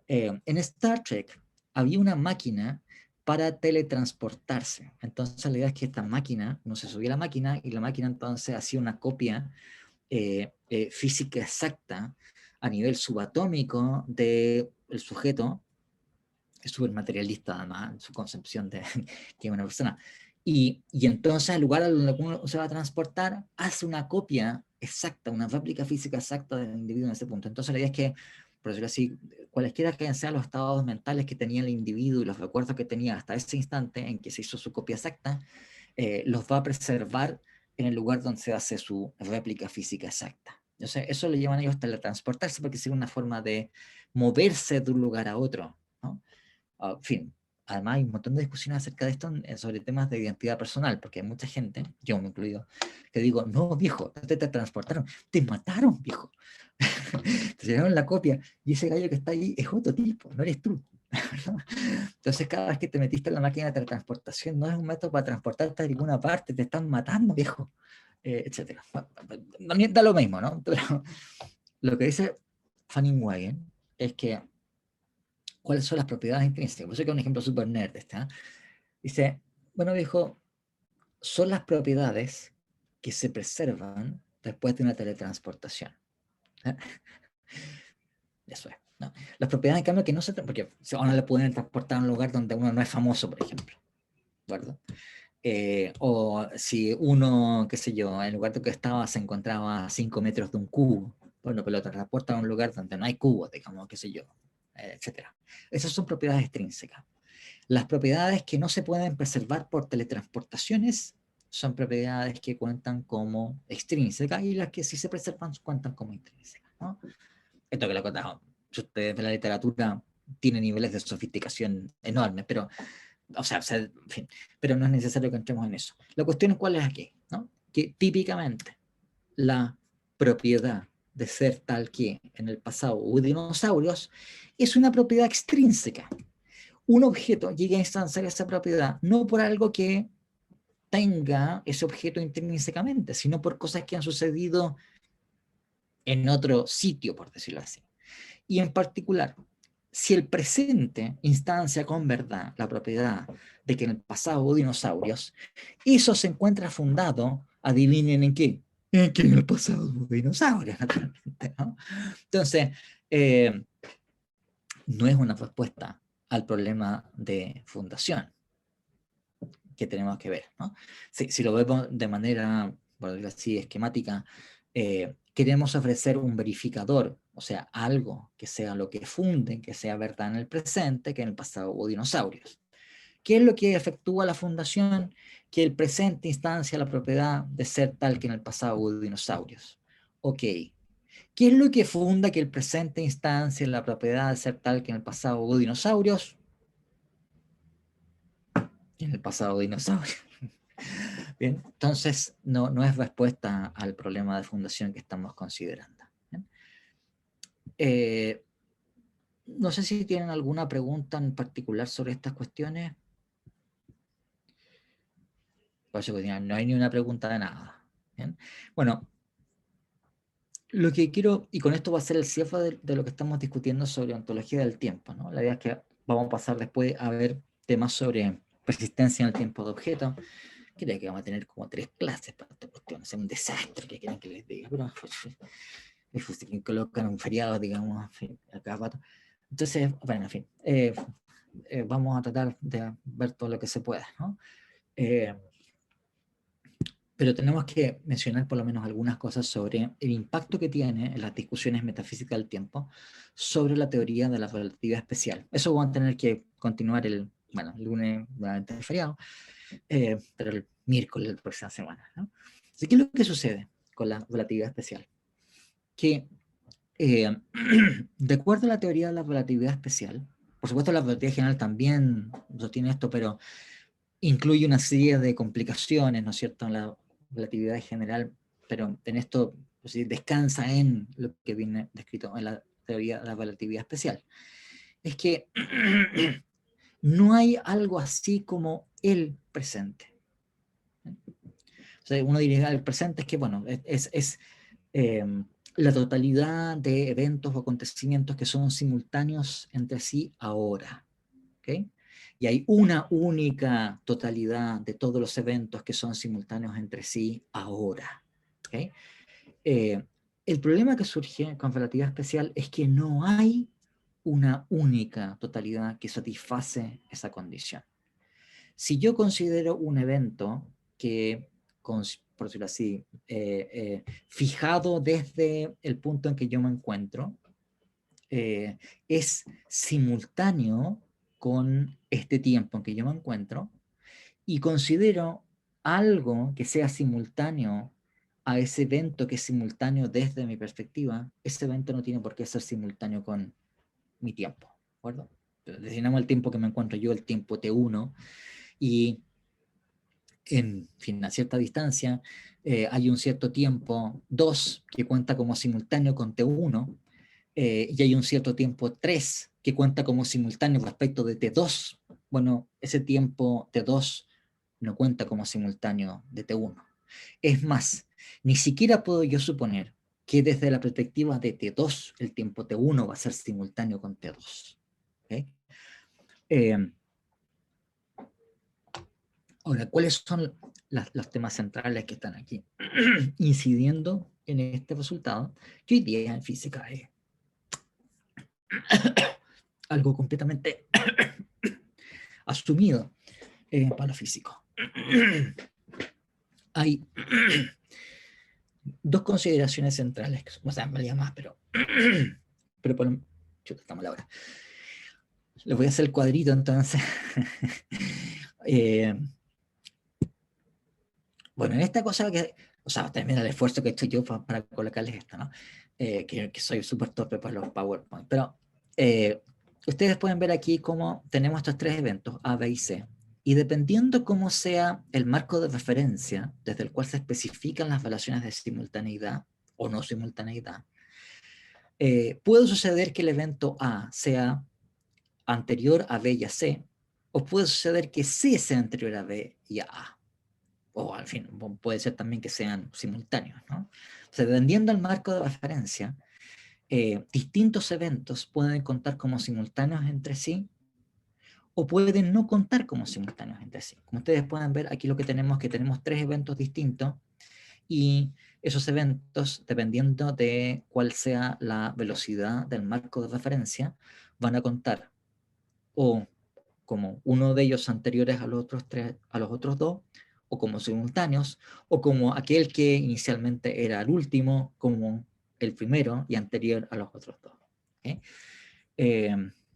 en Star Trek había una máquina para teletransportarse. Entonces la idea es que esta máquina, no se subía a la máquina y la máquina entonces hacía una copia física exacta a nivel subatómico del sujeto, es súper materialista además en su concepción de que es una persona. Y entonces al lugar a donde uno se va a transportar, hace una copia exacta, una réplica física exacta del individuo en ese punto. Entonces la idea es que, por decirlo así, cualesquiera que sean los estados mentales que tenía el individuo y los recuerdos que tenía hasta ese instante en que se hizo su copia exacta, los va a preservar en el lugar donde se hace su réplica física exacta. Entonces, eso le llaman ellos teletransportarse porque es una forma de moverse de un lugar a otro, ¿no? En fin, además hay un montón de discusiones acerca de esto sobre temas de identidad personal, porque hay mucha gente, yo me incluido, que digo, no, viejo, te transportaron, te mataron, viejo. Te llevaron la copia y ese gallo que está ahí es otro tipo, no eres tú. Entonces cada vez que te metiste en la máquina de teletransportación no es un método para transportarte a ninguna parte, te están matando, viejo, etcétera. También da lo mismo, ¿no? Pero lo que dice Fanning Wagen es que cuáles son las propiedades intrínsecas. Por eso que es un ejemplo súper nerd este, ¿eh? Dice, bueno, viejo, son las propiedades que se preservan después de una teletransportación. Eso es, ¿no? Las propiedades, en cambio, que no se... Porque a uno le pueden transportar a un lugar donde uno no es famoso, por ejemplo, ¿verdad? O si uno, qué sé yo, en el lugar que estaba se encontraba a 5 metros de un cubo, bueno, pero lo transporta a un lugar donde no hay cubos, digamos, qué sé yo, etcétera. Esas son propiedades extrínsecas. Las propiedades que no se pueden preservar por teletransportaciones son propiedades que cuentan como extrínsecas, y las que sí se preservan cuentan como intrínsecas, ¿no? Esto que lo he contado, si ustedes ven la literatura, tiene niveles de sofisticación enormes, pero, o sea, en fin, pero no es necesario que entremos en eso. La cuestión es cuál es aquí, ¿no? Que típicamente la propiedad de ser tal que en el pasado hubo dinosaurios es una propiedad extrínseca. Un objeto llega a instanciar esa propiedad no por algo que tenga ese objeto intrínsecamente, sino por cosas que han sucedido en otro sitio, por decirlo así. Y en particular, si el presente instancia con verdad la propiedad de que en el pasado hubo dinosaurios, eso se encuentra fundado, adivinen en qué, en que en el pasado hubo dinosaurios, naturalmente, ¿no? Entonces, no es una respuesta al problema de fundación que tenemos que ver, ¿no? Si lo vemos de manera, por decirlo así, esquemática, queremos ofrecer un verificador, o sea, algo que sea lo que funde, que sea verdad en el presente, que en el pasado hubo dinosaurios. ¿Qué es lo que efectúa la fundación? Que el presente instancia la propiedad de ser tal que en el pasado hubo dinosaurios. Ok. ¿Qué es lo que funda que el presente instancia la propiedad de ser tal que en el pasado hubo dinosaurios? En el pasado dinosaurios. Bien, entonces no es respuesta al problema de fundación que estamos considerando. No sé si tienen alguna pregunta en particular sobre estas cuestiones. Parece que no hay ni una pregunta de nada. ¿Bien? Bueno, lo que quiero, y con esto va a ser el cierre de lo que estamos discutiendo sobre ontología del tiempo, ¿no? La idea es que vamos a pasar después a ver temas sobre persistencia en el tiempo de objetos. Creo que vamos a tener como 3 clases para esta cuestión. Es un desastre que quieren que les diga, pero que colocan un feriado, digamos, en fin, a cada rato. Entonces, bueno, en fin, vamos a tratar de ver todo lo que se pueda, ¿no? Pero tenemos que mencionar por lo menos algunas cosas sobre el impacto que tiene en las discusiones metafísicas del tiempo sobre la teoría de la relatividad especial. Eso vamos a tener que continuar el lunes, nuevamente el feriado, pero el miércoles de la próxima semana, ¿no? Así, ¿qué es lo que sucede con la relatividad especial? Que de acuerdo a la teoría de la relatividad especial, por supuesto la relatividad general también sostiene esto, pero incluye una serie de complicaciones, ¿no es cierto?, en la relatividad general, pero en esto pues, descansa en lo que viene descrito en la teoría de la relatividad especial. Es que no hay algo así como el presente. O sea, uno diría el presente es que, bueno, es la totalidad de eventos o acontecimientos que son simultáneos entre sí ahora. ¿Okay? Y hay una única totalidad de todos los eventos que son simultáneos entre sí ahora. ¿Okay? El problema que surge con relatividad especial es que no hay una única totalidad que satisface esa condición. Si yo considero un evento que, por decirlo así, fijado desde el punto en que yo me encuentro, es simultáneo con este tiempo en que yo me encuentro, y considero algo que sea simultáneo a ese evento que es simultáneo desde mi perspectiva, ese evento no tiene por qué ser simultáneo con mi tiempo, ¿de acuerdo? Designamos el tiempo que me encuentro yo, el tiempo T1, y en fin, a cierta distancia hay un cierto tiempo 2 que cuenta como simultáneo con T1, y hay un cierto tiempo 3 que cuenta como simultáneo respecto de T2. Bueno, ese tiempo T2 no cuenta como simultáneo de T1. Es más, ni siquiera puedo yo suponer que desde la perspectiva de T2 el tiempo T1 va a ser simultáneo con T2. ¿Okay? Ahora, ¿cuáles son los temas centrales que están aquí incidiendo en este resultado, que hoy día en física es algo completamente asumido para los físicos. Hay dos consideraciones centrales, o sea, en realidad más, pero por chuta, estamos a la hora. Le voy a hacer el cuadrito entonces. Bueno, en esta cosa que, o sea, también el esfuerzo que he hecho yo para colocarles esto, ¿no? Que soy súper torpe para los PowerPoint, pero ustedes pueden ver aquí cómo tenemos estos tres eventos, A, B y C, y dependiendo cómo sea el marco de referencia desde el cual se especifican las relaciones de simultaneidad o no simultaneidad, puede suceder que el evento A sea anterior a B y a C, o puede suceder que C sea anterior a B y a A. O al fin, puede ser también que sean simultáneos, ¿no? O sea, dependiendo del marco de referencia, distintos eventos pueden contar como simultáneos entre sí o pueden no contar como simultáneos entre sí. Como ustedes pueden ver, aquí lo que tenemos es que tenemos tres eventos distintos y esos eventos, dependiendo de cuál sea la velocidad del marco de referencia, van a contar o como uno de ellos anteriores a los otros tres, a los otros dos, o como simultáneos, o como aquel que inicialmente era el último, como el primero y anterior a los otros dos. ¿Okay?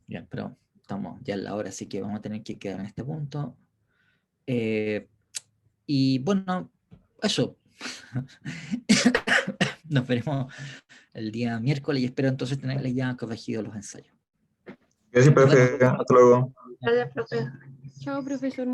Bien, pero estamos ya en la hora, así que vamos a tener que quedar en este punto. Y bueno, eso. Nos veremos el día miércoles y espero entonces tenerles ya corregido los ensayos. Gracias, Nos vemos. profe. Hasta luego. Gracias, profe. Chao, profesor.